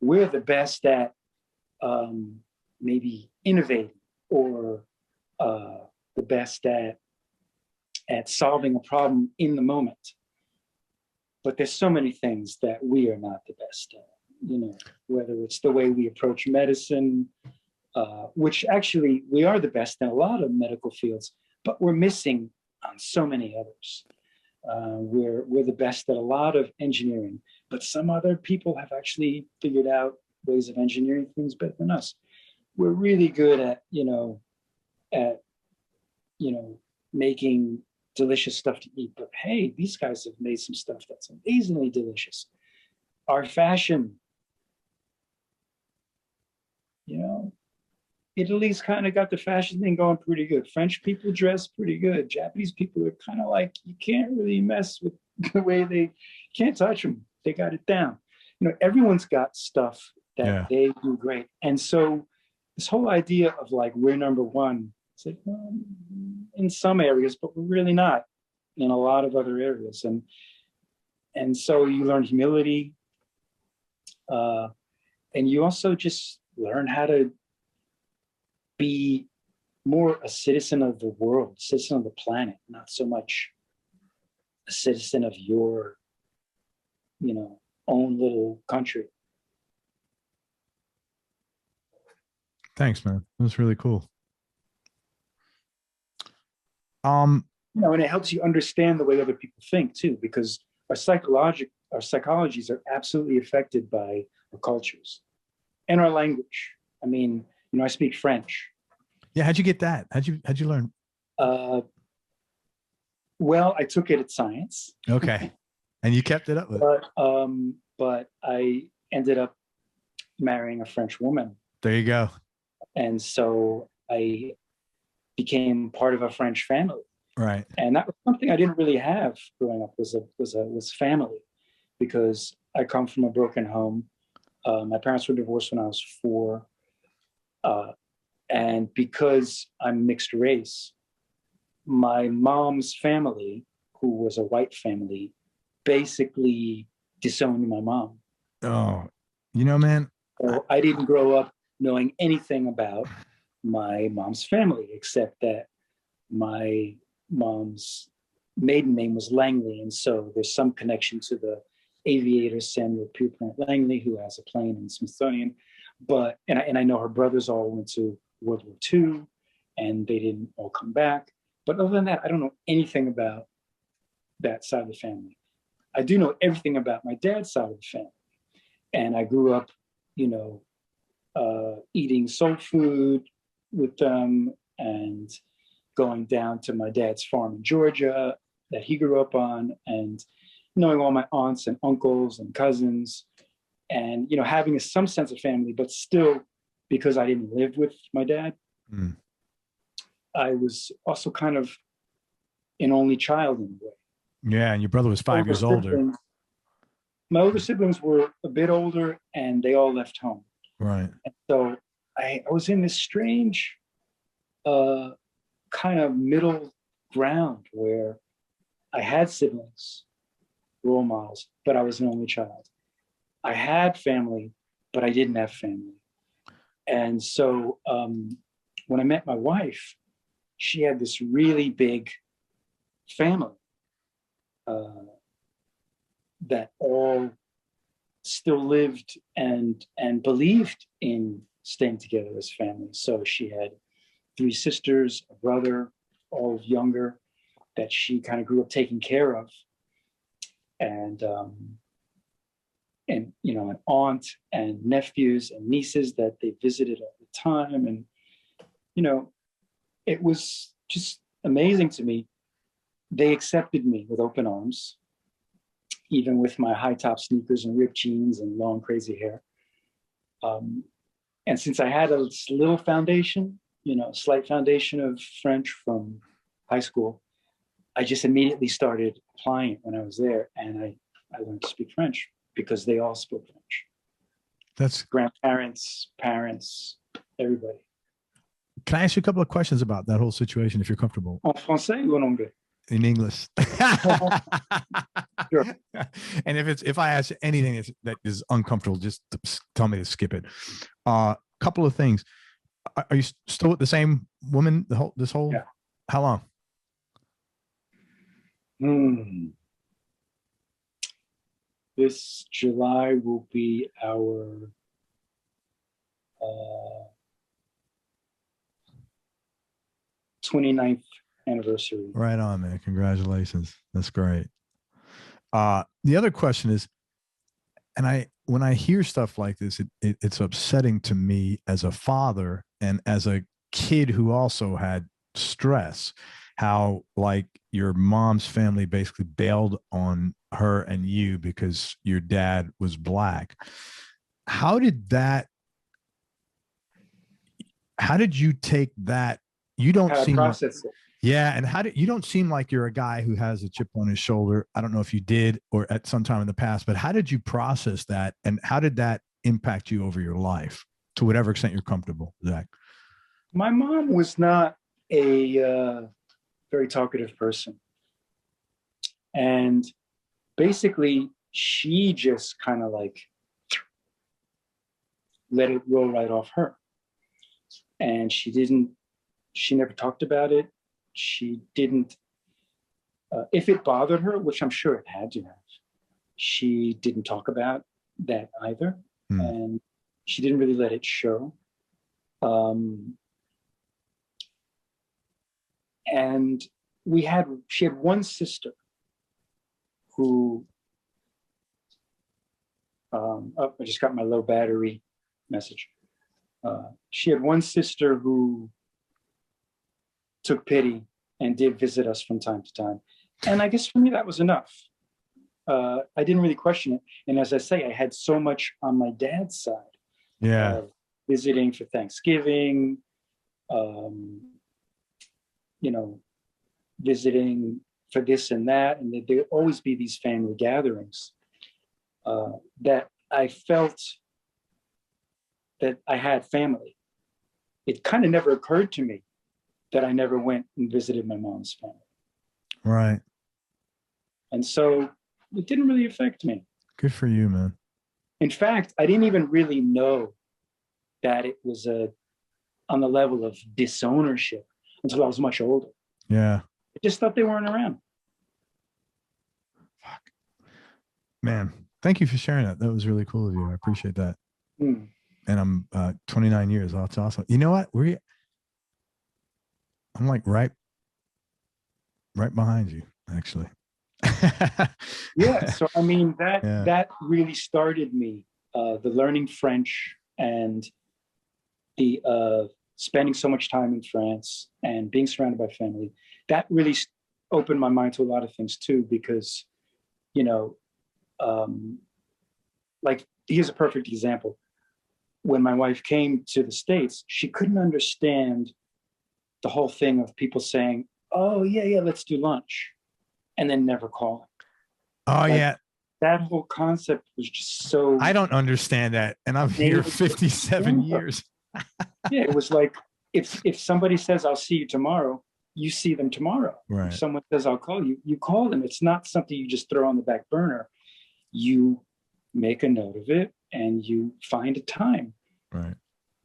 we're the best at maybe innovating, or the best at solving a problem in the moment. But there's so many things that we are not the best at, you know, whether it's the way we approach medicine, which actually we are the best in a lot of medical fields, but we're missing on so many others. We're the best at a lot of engineering, but some other people have actually figured out ways of engineering things better than us. We're really good at making delicious stuff to eat, but hey, these guys have made some stuff that's amazingly delicious. Our fashion, you know, Italy's kind of got the fashion thing going pretty good. French people dress pretty good. Japanese people are kind of like, you can't really mess with the way they, can't touch them. They got it down. You know, everyone's got stuff that they do great. And so this whole idea of like, we're number one, it's like, well, in some areas, but we're really not in a lot of other areas. And so you learn humility, and you also just learn how to be more a citizen of the world, citizen of the planet, not so much a citizen of your, you know, own little country. Thanks, man. That was really cool. You know, and it helps you understand the way other people think too, because our psychologies are absolutely affected by our cultures and our language. I mean, you know, I speak French. Yeah, how'd you get that? How'd you learn? Well, I took it at science. Okay, and you kept it up with it. But I ended up marrying a French woman. There you go. And so I became part of a French family. Right. And that was something I didn't really have growing up, was family, because I come from a broken home. My parents were divorced when I was 4. And because I'm mixed race, my mom's family, who was a white family, basically disowned my mom. Oh, you know, man. So I didn't grow up knowing anything about my mom's family, except that my mom's maiden name was Langley. And so there's some connection to the aviator Samuel Pierpont Langley, who has a plane in Smithsonian. But, and I know her brothers all went to World War II and they didn't all come back. But other than that, I don't know anything about that side of the family. I do know everything about my dad's side of the family. And I grew up, you know, eating soul food with them and going down to my dad's farm in Georgia that he grew up on, and knowing all my aunts and uncles and cousins, and, you know, having some sense of family, but still, because I didn't live with my dad, I was also kind of an only child in a way. Yeah, and your brother was 5 years older. My older siblings were a bit older, and they all left home. Right. And so I was in this strange kind of middle ground where I had siblings, role models, but I was an only child. I had family, but I didn't have family. And so when I met my wife, she had this really big family that all still lived and believed in staying together as family. So she had 3 sisters, a brother, all younger, that she kind of grew up taking care of. And you know, an aunt and nephews and nieces that they visited all the time. And, you know, it was just amazing to me. They accepted me with open arms, even with my high top sneakers and ripped jeans and long, crazy hair. And since I had a little foundation, you know, slight foundation of French from high school, I just immediately started applying it when I was there. And I learned to speak French because they all spoke French. That's grandparents, parents, everybody. Can I ask you a couple of questions about that whole situation, if you're comfortable? En français ou en anglais? In English. Sure. And if I ask anything that is uncomfortable, just tell me to skip it. Couple of things. Are you still with the same woman this whole? Yeah. How long? This July will be our 29th anniversary. Right on, man. Congratulations. That's great. The other question is, and when I hear stuff like this, it's upsetting to me as a father and as a kid who also had stress, how like your mom's family basically bailed on her and you because your dad was Black. How did you take that? You don't seem like, yeah. And you don't seem like you're a guy who has a chip on his shoulder. I don't know if you did or at some time in the past, but how did you process that? And how did that impact you over your life to whatever extent you're comfortable, Zach? My mom was not a very talkative person. And basically she just kind of like let it roll right off her. And she never talked about it. She didn't, if it bothered her, which I'm sure it had to have, she didn't talk about that either. And she didn't really let it show. And she had one sister who, I just got my low battery message. She had one sister who took pity and did visit us from time to time. And I guess for me, that was enough. I didn't really question it. And as I say, I had so much on my dad's side. Yeah. Visiting for Thanksgiving, you know, visiting for this and that. And there would always be these family gatherings that I felt that I had family. It kind of never occurred to me that I never went and visited my mom's family. Right. And so it didn't really affect me. Good for you, man. In fact, I didn't even really know that it was on the level of disownership until I was much older. Yeah. I just thought they weren't around. Fuck. Man, thank you for sharing that. That was really cool of you. I appreciate that. And I'm 29 years. Oh, that's awesome. You know what? I'm like right behind you, actually. Yeah. So, I mean, that really started me, the learning French and the spending so much time in France and being surrounded by family. That really opened my mind to a lot of things too, because, you know, like here's a perfect example. When my wife came to the States, she couldn't understand the whole thing of people saying, oh, yeah, let's do lunch, and then never calling. Oh, like, yeah. That whole concept was just so... I don't understand that, and I'm here 57 years. Yeah, it was like, if somebody says, I'll see you tomorrow, you see them tomorrow. Right. If someone says, I'll call you, you call them. It's not something you just throw on the back burner. You make a note of it and you find a time. Right.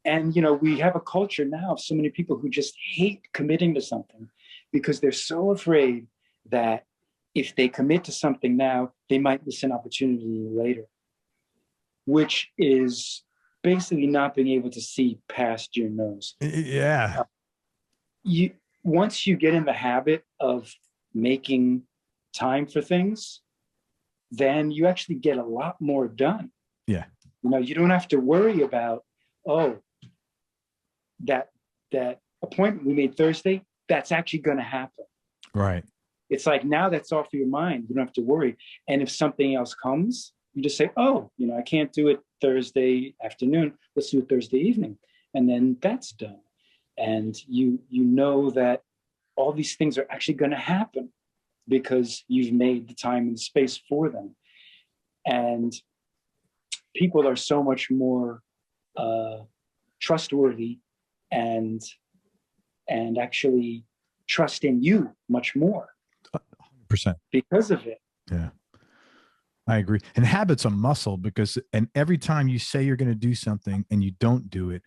And, we have a culture now of so many people who just hate committing to something because they're so afraid that if they commit to something now, they might miss an opportunity later, which is basically not being able to see past your nose. Yeah. Once you get in the habit of making time for things, then you actually get a lot more done. Yeah. You don't have to worry about, that appointment we made Thursday, that's actually going to happen. Right. It's like, now that's off your mind. You don't have to worry. And if something else comes, you just say, I can't do it Thursday afternoon. Let's do it Thursday evening. And then that's done. And you know that all these things are actually going to happen because you've made the time and space for them. And people are so much more trustworthy and actually trust in you much more 100% because of it. Yeah, I agree. And habits are muscle and every time you say you're going to do something and you don't do it,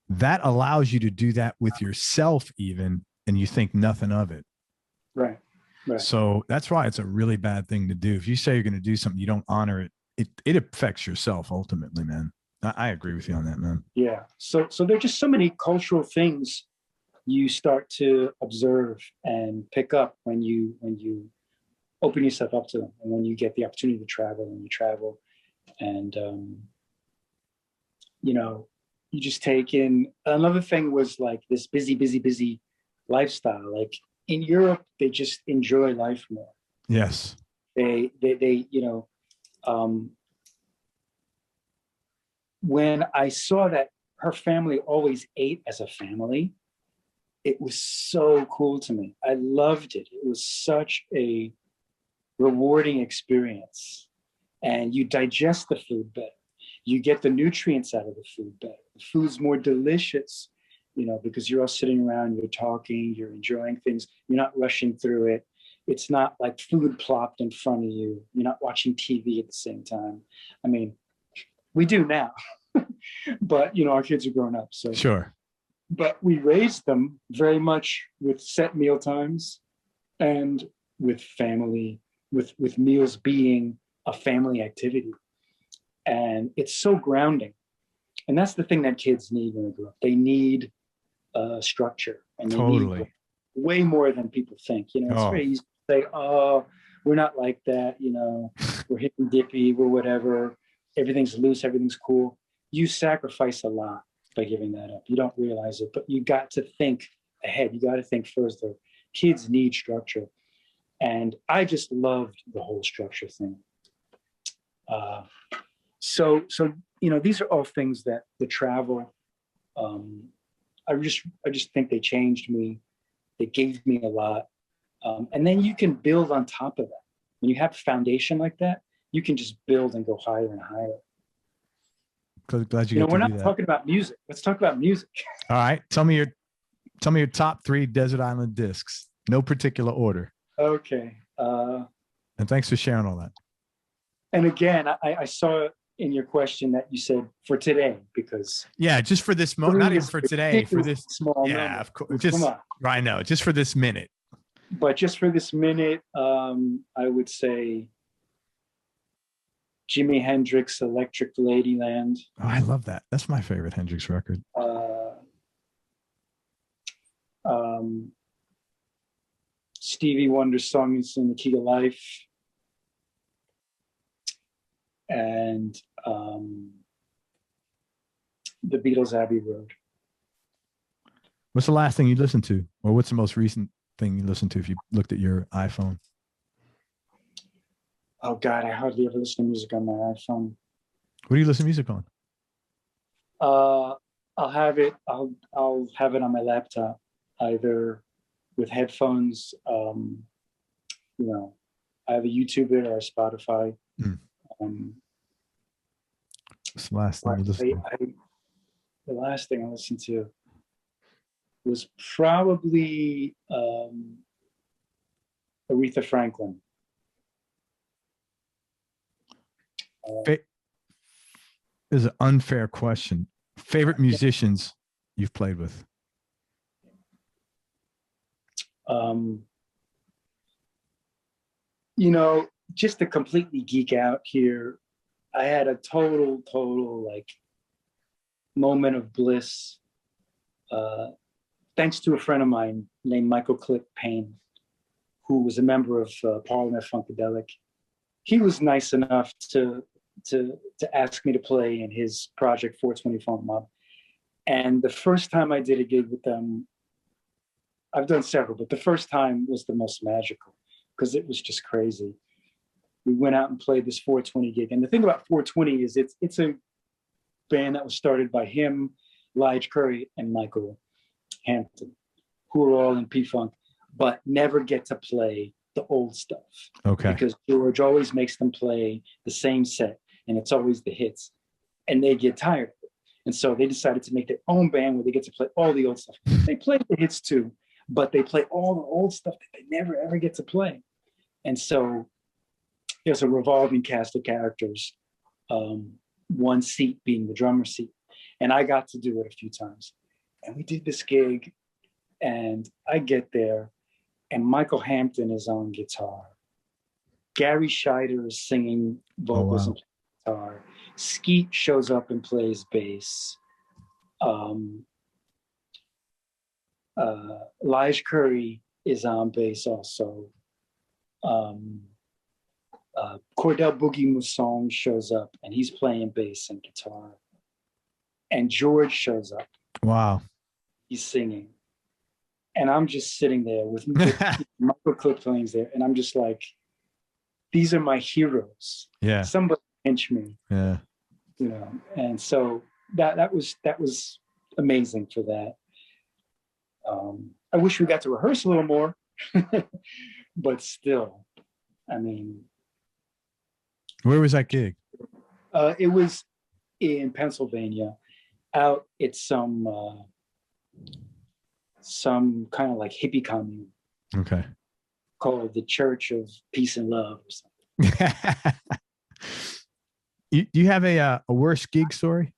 that allows you to do that with yourself even, and you think nothing of it. Right. So that's why it's a really bad thing to do. If you say you're going to do something, you don't honor it, it affects yourself ultimately, man. I agree with you on that, man. Yeah. So there are just so many cultural things you start to observe and pick up when you open yourself up to them, and when you get the opportunity to travel, and you travel, and you just take in. Another thing was like this busy lifestyle. Like in Europe, they just enjoy life more. Yes. They when I saw that her family always ate as a family, it was so cool to me. I loved it. It was such a rewarding experience. And you digest the food better. You get the nutrients out of the food better. The food's more delicious, because you're all sitting around, you're talking, you're enjoying things. You're not rushing through it. It's not like food plopped in front of you. You're not watching TV at the same time. I mean, we do now, but our kids are grown up. So sure. But we raised them very much with set meal times and with family, with meals being a family activity. And it's so grounding. And that's the thing that kids need when they grow up. They need structure. And they need way more than people think. It's very easy to say, we're not like that. We're hippy dippy, we're whatever. Everything's loose, everything's cool. You sacrifice a lot by giving that up. You don't realize it, but you got to think ahead. You got to think further. Kids need structure. And I just loved the whole structure thing. So these are all things that the travel, I just think they changed me. They gave me a lot. And then you can build on top of that. When you have a foundation like that, you can just build and go higher and higher. Glad you we're not talking about music. Let's talk about music. All right. Tell me your top 3 Desert Island discs. No particular order. Okay. And thanks for sharing all that. And again, I saw in your question that you said for today, because just for this moment, not even for today, for this small number. Of course. I know, just for this minute. But just for this minute, I would say Jimi Hendrix, Electric Ladyland. Oh, I love that. That's my favorite Hendrix record. Stevie Wonder's Songs in the Key of Life. And the Beatles' Abbey Road. What's the last thing you listened to? Or what's the most recent thing you listened to if you looked at your iPhone? Oh God, I hardly ever listen to music on my iPhone. What do you listen to music on? I'll have it on my laptop, either with headphones. I have a YouTube or a Spotify. What's the last thing you listened to? The last thing I listened to was probably Aretha Franklin. This is an unfair question. Favorite musicians you've played with? You know, just to completely geek out here, I had a total like moment of bliss. Thanks to a friend of mine named Michael Clip Payne, who was a member of Parliament Funkadelic. He was nice enough to ask me to play in his project 420 Funk Mob. And the first time I did a gig with them, I've done several, but the first time was the most magical because it was just crazy. We went out and played this 420 gig. And the thing about 420 is it's a band that was started by him, Lige Curry, and Michael Hampton, who are all in P-Funk, but never get to play the old stuff. Okay. Because George always makes them play the same set, and it's always the hits, and they get tired of it. And so they decided to make their own band where they get to play all the old stuff. They play the hits too, but they play all the old stuff that they never ever get to play. And so there's a revolving cast of characters, one seat being the drummer seat. And I got to do it a few times. And we did this gig, and I get there, and Michael Hampton is on guitar. Gary Scheider is singing vocals and guitar. Skeet shows up and plays bass. Lige Curry is on bass also. Cordell Boogie Mousson shows up, and he's playing bass and guitar. And George shows up. Wow. He's singing. And I'm just sitting there with Michael Clip playing there, and I'm just like, these are my heroes. Yeah. Somebody pinch me. Yeah. You know, and so that was amazing for that. I wish we got to rehearse a little more, but still, I mean. Where was that gig? It was in Pennsylvania, out at some kind of like hippie commune. Okay. Called the Church of Peace and Love or something. Do you have a worst gig story?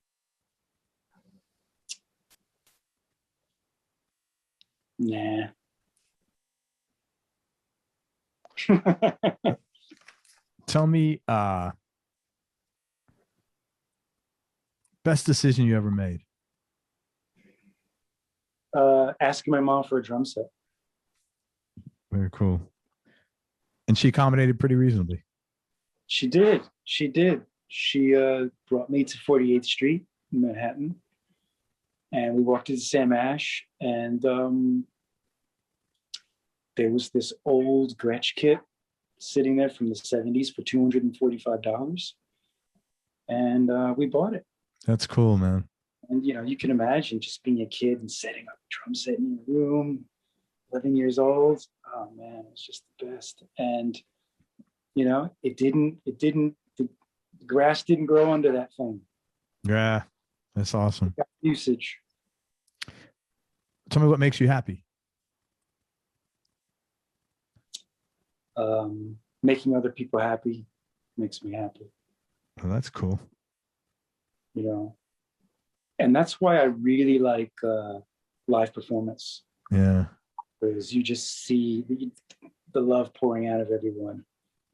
Nah. Tell me, best decision you ever made. Asking my mom for a drum set. Very cool. And she accommodated pretty reasonably. She did. She brought me to 48th Street in Manhattan, and we walked into Sam Ash, and there was this old Gretsch kit sitting there from the 70s for $245, and we bought it. That's cool, man. And you know, you can imagine just being a kid and setting up a drum set in your room, 11 years old. Oh man, it's just the best. And you know, the grass didn't grow under that thing. Yeah, that's awesome. Usage. Tell me what makes you happy. Making other people happy makes me happy. Oh, that's cool. You know, and that's why I really like live performance. Yeah. Because you just see the love pouring out of everyone.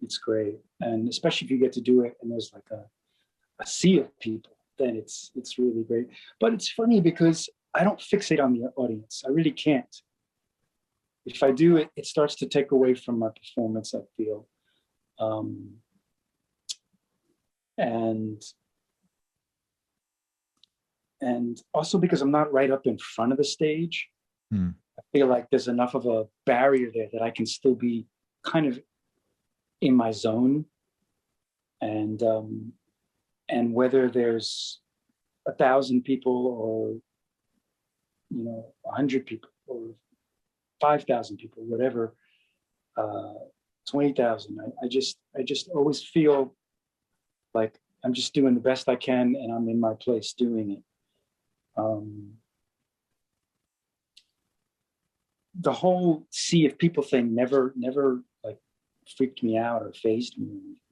It's great. And especially if you get to do it and there's like a sea of people, then it's really great. But it's funny because I don't fixate on the audience. I really can't. If I do it, it starts to take away from my performance, I feel. And also because I'm not right up in front of the stage, I feel like there's enough of a barrier there that I can still be kind of in my zone. And whether there's 1,000 people or, you know, 100 people or 5,000 people, whatever, 20,000, I just always feel like I'm just doing the best I can and I'm in my place doing it. The whole sea of people thing never like freaked me out or fazed me.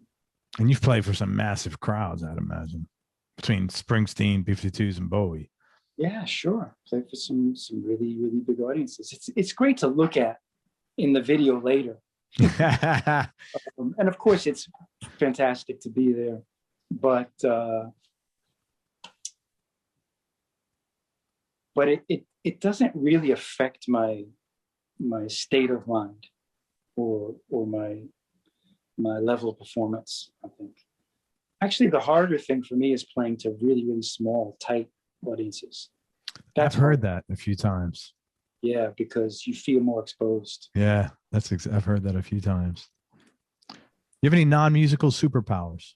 And you've played for some massive crowds, I'd imagine, between Springsteen, B-52s, and Bowie. Yeah, sure. Played for some really, really big audiences. It's great to look at in the video later. And of course, it's fantastic to be there. But it doesn't really affect my state of mind or my level of performance, I think. Actually, the harder thing for me is playing to really, really small, tight audiences. I've heard that a few times. Yeah, because you feel more exposed. Yeah, I've heard that a few times. You have any non-musical superpowers?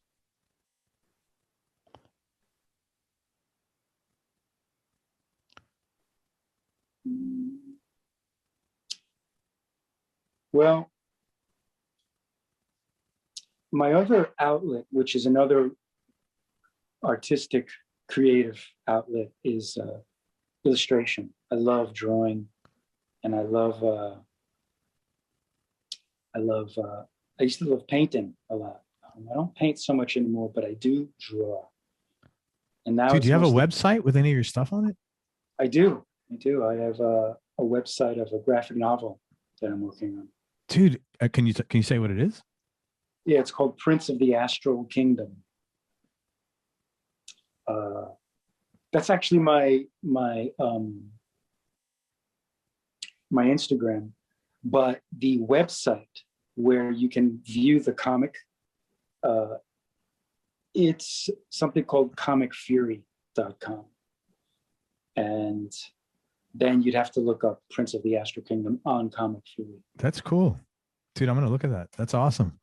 Well, my other outlet, which is another artistic, creative outlet, is illustration. I love drawing, and I used to love painting a lot. I don't paint so much anymore, but I do draw. And now, Dude, do you have a website with any of your stuff on it? I do. I have a website of a graphic novel that I'm working on. Dude, can you say what it is? Yeah, it's called Prince of the Astral Kingdom. That's actually my Instagram, but the website where you can view the comic, it's something called comicfury.com. And then you'd have to look up Prince of the Astral Kingdom on Comic Fury. That's cool. Dude, I'm going to look at that. That's awesome.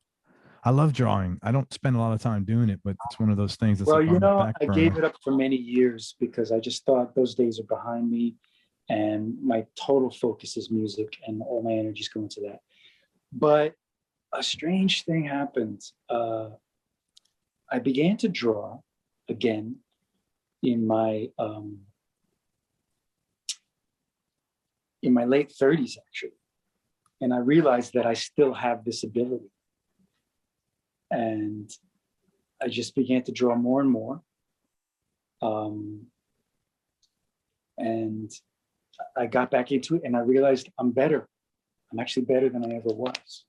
I love drawing. I don't spend a lot of time doing it, but it's one of those things that's well, like you know, I gave it up for many years because I just thought those days are behind me, and my total focus is music, and all my energy is going to that. But a strange thing happened. I began to draw again in my late 30s, actually. And I realized that I still have this ability. And I just began to draw more and more. And I got back into it, and I realized I'm better. I'm actually better than I ever was.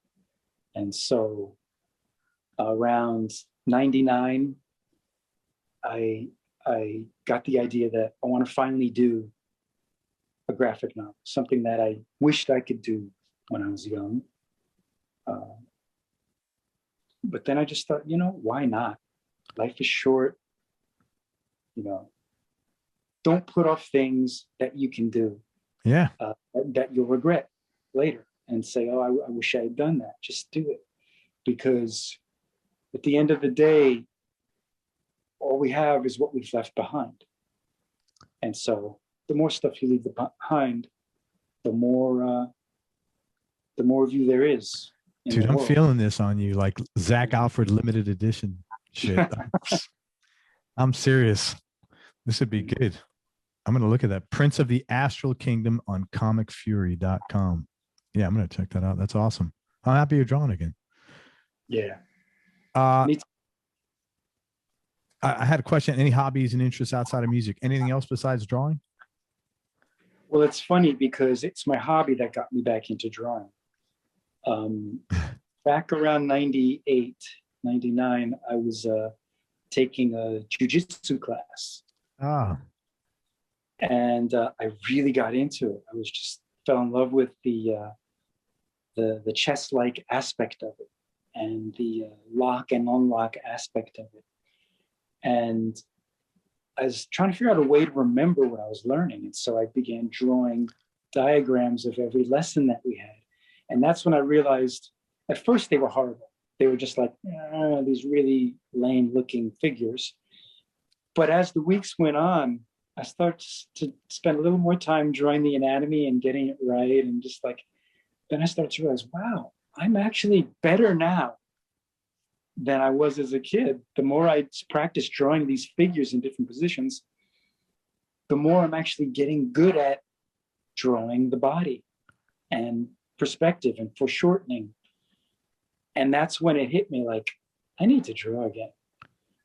And so around 99, I got the idea that I want to finally do a graphic novel, something that I wished I could do when I was young. But then I just thought, you know, why not? Life is short. You know, don't put off things that you can do. Yeah. That you'll regret later and say, oh, I wish I had done that. Just do it. Because at the end of the day, all we have is what we've left behind. And so the more stuff you leave behind, the more of you there is. Dude, I'm feeling this on you, like Zach Alford limited edition shit. I'm serious. This would be good. I'm going to look at that. Prince of the Astral Kingdom on comicfury.com. Yeah, I'm going to check that out. That's awesome. I'm happy you're drawing again. Yeah. I had a question. Any hobbies and interests outside of music? Anything else besides drawing? Well, it's funny because it's my hobby that got me back into drawing. Back around 98, 99, I was taking a jiu-jitsu class. Ah. And I really got into it. I was just fell in love with the chess-like aspect of it and the lock and unlock aspect of it. And I was trying to figure out a way to remember what I was learning. And so I began drawing diagrams of every lesson that we had. And that's when I realized, at first they were horrible. They were just like, these really lame looking figures. But as the weeks went on, I started to spend a little more time drawing the anatomy and getting it right. And just like, then I started to realize, wow, I'm actually better now than I was as a kid. The more I practice drawing these figures in different positions, the more I'm actually getting good at drawing the body and perspective and foreshortening. And that's when it hit me like, I need to draw again.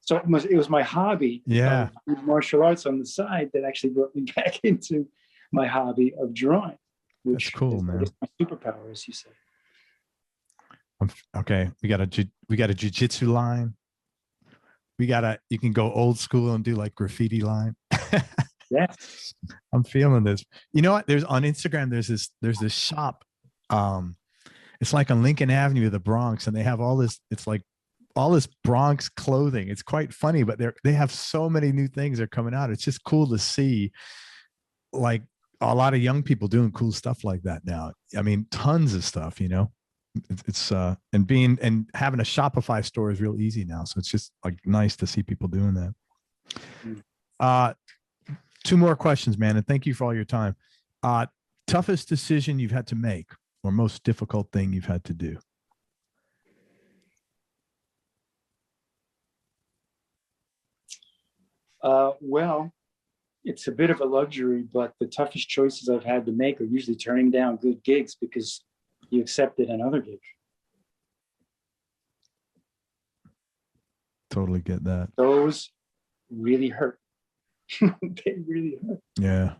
So it was my hobby Yeah. of martial arts on the side that actually brought me back into my hobby of drawing, which That's cool, is, man. I guess, my superpower, as you say. Okay. We got a jujitsu line. You can go old school and do like graffiti line. Yes. I'm feeling this. You know what? There's on Instagram, there's this shop. It's like on Lincoln Avenue of the Bronx, and they have all this, it's like all this Bronx clothing. It's quite funny, but they have so many new things that are coming out. It's just cool to see like a lot of young people doing cool stuff like that now. I mean, tons of stuff, you know. It's and having a Shopify store is real easy now. So it's just like nice to see people doing that. Two more questions, man. And thank you for all your time. Toughest decision you've had to make or most difficult thing you've had to do? Well, it's a bit of a luxury, but the toughest choices I've had to make are usually turning down good gigs because you accepted another gig. Totally get that. Those really hurt. They really hurt. Yeah.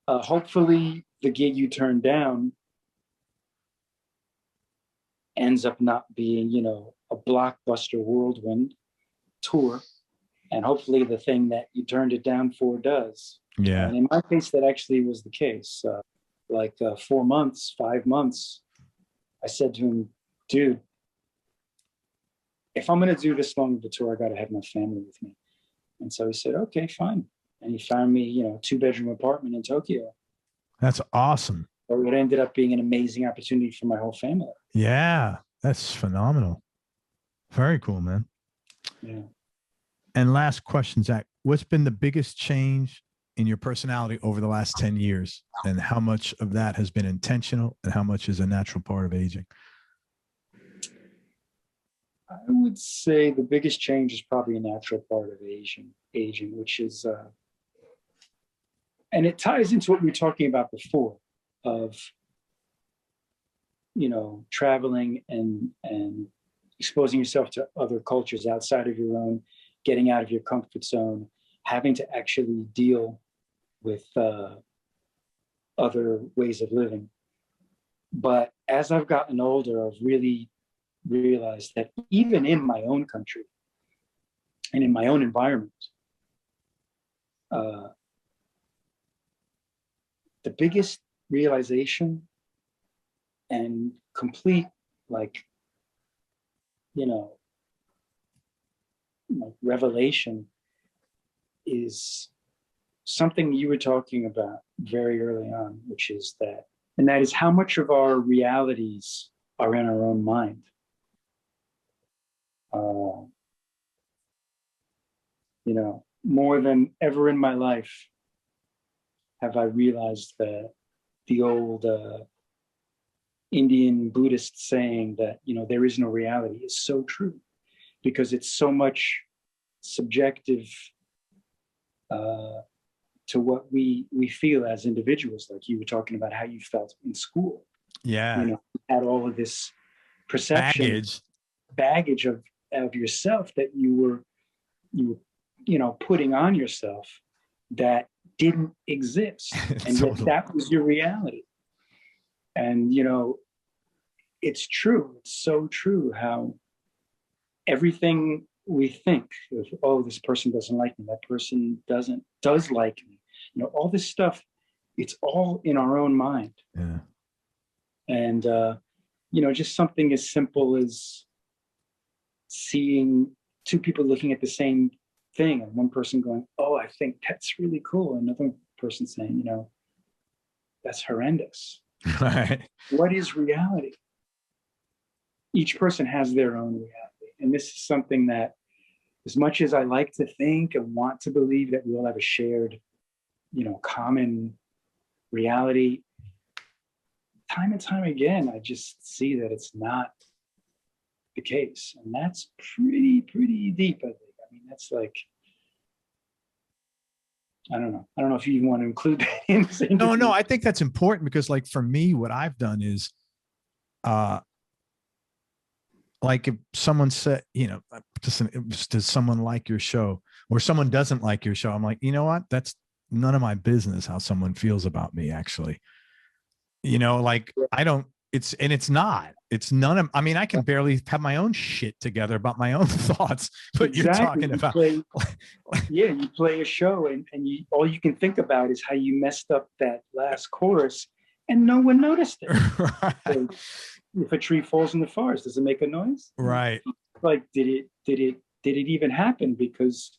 Hopefully the gig you turned down ends up not being, you know, a blockbuster whirlwind tour. And hopefully the thing that you turned it down for does. Yeah. And in my case, that actually was the case. 4 months, 5 months, I said to him, dude, if I'm going to do this long of a tour, I got to have my family with me. And so he said, okay, fine. And he found me, you know, a 2-bedroom apartment in Tokyo. That's awesome. So it ended up being an amazing opportunity for my whole family. Yeah. That's phenomenal. Very cool, man. Yeah. And last question, Zach, what's been the biggest change in your personality over the last 10 years? And how much of that has been intentional and how much is a natural part of aging? I would say the biggest change is probably a natural part of aging, which is, and it ties into what we were talking about before of, you know, traveling and exposing yourself to other cultures outside of your own, getting out of your comfort zone, having to actually deal with other ways of living. But as I've gotten older, I've really realized that even in my own country and in my own environment, the biggest realization and complete, like, you know, like revelation is something you were talking about very early on, which is that, and that is how much of our realities are in our own mind. You know, more than ever in my life have I realized that the old Indian Buddhist saying that, you know, there is no reality is so true, because it's so much subjective to what we feel as individuals. Like you were talking about how you felt in school. Yeah. You know, you had all of this perception, baggage of yourself that you were, you know, putting on yourself that didn't exist. And yet that was your reality. And, you know, it's true. It's so true how everything we think of, oh, this person doesn't like me, that person does like me, you know, all this stuff, it's all in our own mind. Yeah. And, you know, just something as simple as seeing two people looking at the same thing and one person going, oh, I think that's really cool. Another person saying, you know, that's horrendous. Right. What is reality? Each person has their own reality. And this is something that, as much as I like to think and want to believe that we all have a shared, you know, common reality, time and time again, I just see that it's not the case. And that's pretty deep, I think. I mean, that's like, I don't know if you even want to include that in this interview. No, I think that's important because, like, for me, what I've done is like if someone said, you know, does someone like your show, or someone doesn't like your show? I'm like, you know what? That's none of my business how someone feels about me, actually. You know, like I don't, it's not, it's none of, I mean, I can barely have my own shit together about my own thoughts, but Exactly. you're talking about. You play a show and all you can think about is how you messed up that last chorus and no one noticed it. Right. So if a tree falls in the forest, does it make a noise? Right. Like, did it even happen? Because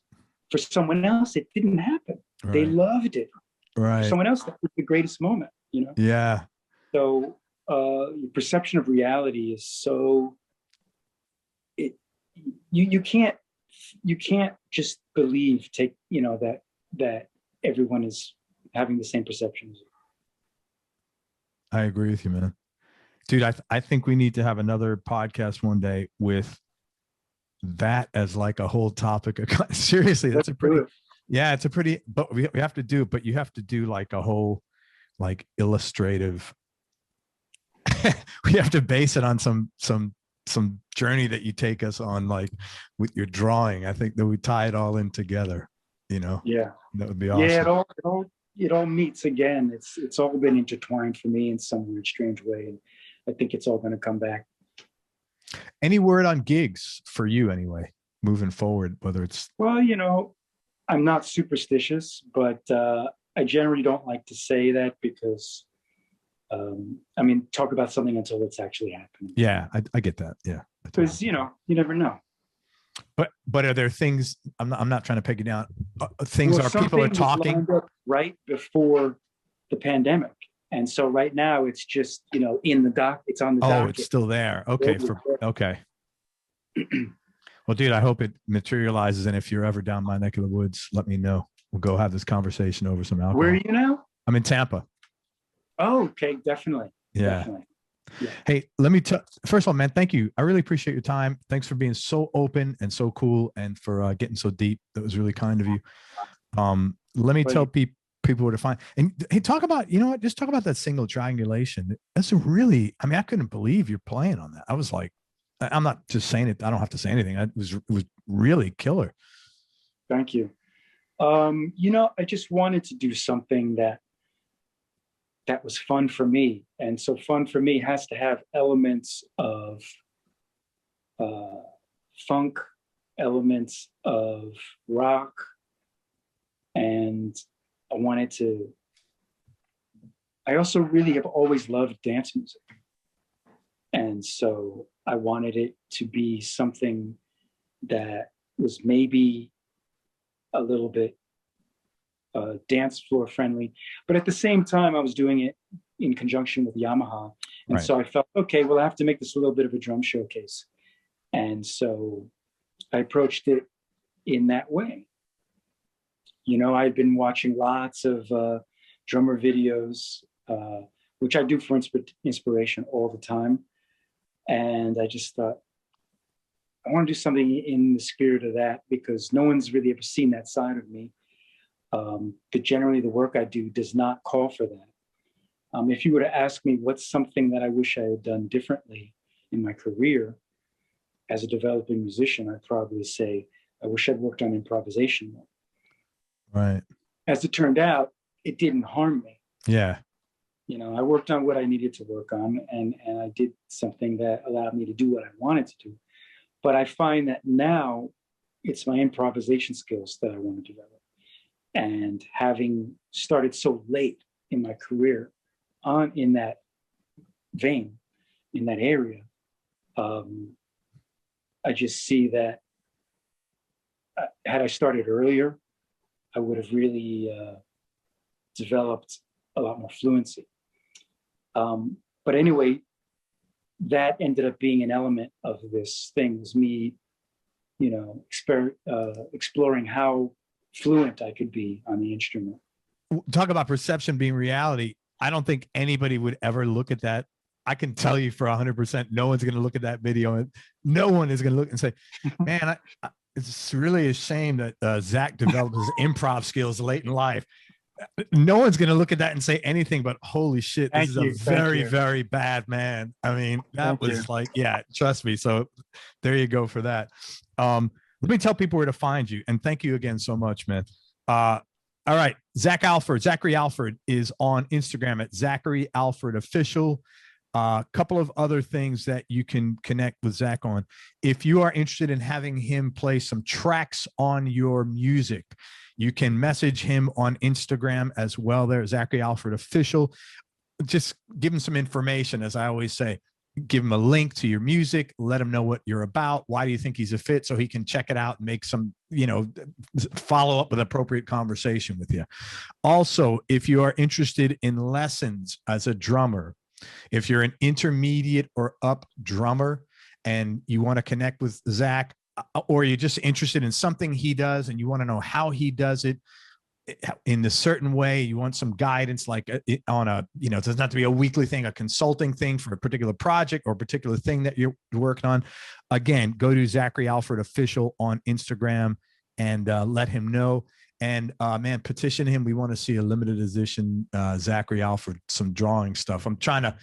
for someone else, it didn't happen. Right. They loved it. Right. For someone else, that was the greatest moment, you know? Yeah. So your perception of reality is so, you can't just believe, you know, that everyone is having the same perception as you. I agree with you, man. Dude, I think we need to have another podcast one day with that as like a whole topic. Seriously, that's a pretty, yeah, it's a pretty, but we have to do, but you have to do like a whole, like illustrative, we have to base it on some journey that you take us on, like with your drawing. I think that we tie it all in together, you know? Yeah. That would be awesome. Yeah, it all meets again. It's all been intertwined for me in some weird, strange way. And I think it's all going to come back. Any word on gigs for you anyway, moving forward, whether it's... Well, you know, I'm not superstitious, but I generally don't like to say that because, I mean, talk about something until it's actually happening. Yeah, I get that. Yeah. Because, you know, you never know. But are there things, I'm not trying to peg you down, things are people are talking right before the pandemic. And so right now it's just, you know, it's on the docket. Oh, it's still there. Okay. Okay. Well, dude, I hope it materializes. And if you're ever down my neck of the woods, let me know. We'll go have this conversation over some alcohol. Where are you now? I'm in Tampa. Oh, okay. Definitely. Yeah. Definitely. Yeah. Hey, let me first of all, man, thank you. I really appreciate your time. Thanks for being so open and so cool, and for getting so deep. That was really kind of you. Let me tell people where to find, and hey, talk about, you know what, just talk about that single, Triangulation. That's a really, I mean, I couldn't believe you're playing on that. I was like, I'm not just saying it, I don't have to say anything. It was really killer. Thank you. You know, I just wanted to do something that was fun for me. And so fun for me has to have elements of funk, elements of rock. And I also really have always loved dance music. And so I wanted it to be something that was maybe a little bit dance floor friendly, but at the same time I was doing it in conjunction with Yamaha, and so I felt, okay, well, I have to make this a little bit of a drum showcase, and so I approached it in that way. You know, I've been watching lots of drummer videos, which I do for inspiration all the time, and I just thought, I want to do something in the spirit of that, because no one's really ever seen that side of me. But generally the work I do does not call for that. If you were to ask me what's something that I wish I had done differently in my career as a developing musician, I'd probably say I wish I'd worked on improvisation more. Right. As it turned out, it didn't harm me. Yeah. You know, I worked on what I needed to work on, and I did something that allowed me to do what I wanted to do. But I find that now it's my improvisation skills that I want to develop. And having started so late in my career in that vein, in that area, I just see that had I started earlier, I would have really developed a lot more fluency. But anyway, that ended up being an element of this thing, was me, you know, exploring how fluent I could be on the instrument. Talk about perception being reality. I don't think anybody would ever look at that. I can tell you for 100%, no one's going to look at that video, and no one is going to look and say, man, it's really a shame that Zach developed his improv skills late in life. no one's going to look at that and say anything but holy shit, this is a very, you. very bad man. I mean, that Thank was you. like, yeah, trust me. So there you go for that. Let me tell people where to find you. And thank you again so much, man. All right. Zachary Alford is on Instagram at Zachary Alford Official. A couple of other things that you can connect with Zach on. If you are interested in having him play some tracks on your music, you can message him on Instagram as well. There, Zachary Alford Official. Just give him some information, as I always say. Give him a link to your music. Let him know what you're about. Why do you think he's a fit? So he can check it out and make some, follow up with appropriate conversation with you. Also, if you are interested in lessons as a drummer, if you're an intermediate or up drummer and you want to connect with Zach, or you're just interested in something he does and you want to know how he does it in a certain way, you want some guidance, like on a, it doesn't have to be a weekly thing, a consulting thing for a particular project or a particular thing that you're working on. Again, go to Zachary Alford Official on Instagram and let him know. And man, petition him. We want to see a limited edition Zachary Alford, some drawing stuff. I'm trying to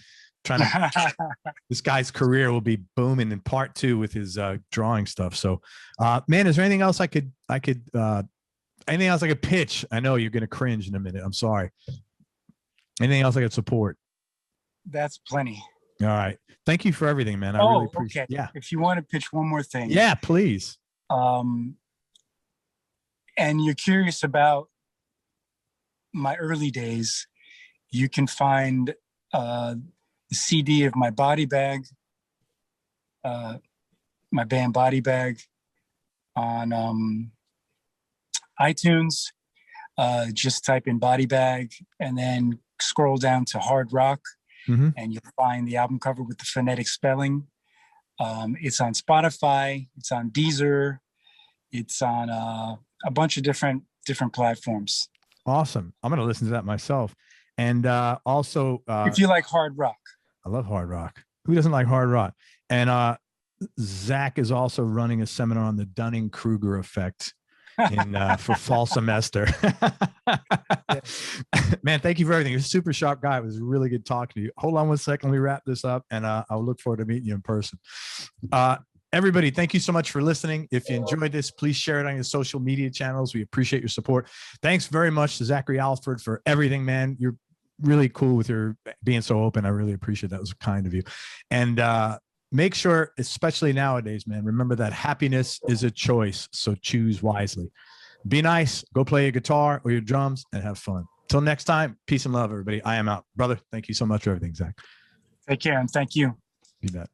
this guy's career will be booming in part 2 with his drawing stuff. So man, is there anything else I could anything else I could pitch? I know you're going to cringe in a minute. I'm sorry. Anything else I could support? That's plenty. All right. Thank you for everything, man. I really appreciate it. Yeah. If you want to pitch one more thing. Yeah, please. And you're curious about my early days, you can find the CD of my body bag, my band Body Bag, on iTunes. Just type in Body Bag and then scroll down to Hard Rock, and you'll find the album cover with the phonetic spelling. It's on Spotify, it's on Deezer, it's on a bunch of different platforms. Awesome. I'm going to listen to that myself. And also, if you like hard rock. I love hard rock. Who doesn't like hard rock? And Zach is also running a seminar on the Dunning-Kruger effect for fall semester. Man, thank you for everything. You're a super sharp guy. It was really good talking to you. Hold on one second. Let me wrap this up, and I'll look forward to meeting you in person. Everybody, thank you so much for listening. If you enjoyed this, please share it on your social media channels. We appreciate your support. Thanks very much to Zachary Alford for everything, man. You're really cool with your being so open. I really appreciate that. It was kind of you. And make sure, especially nowadays, man, remember that happiness is a choice. So choose wisely. Be nice. Go play your guitar or your drums and have fun. Till next time, peace and love, everybody. I am out. Brother, thank you so much for everything, Zach. Take care and thank you. You bet.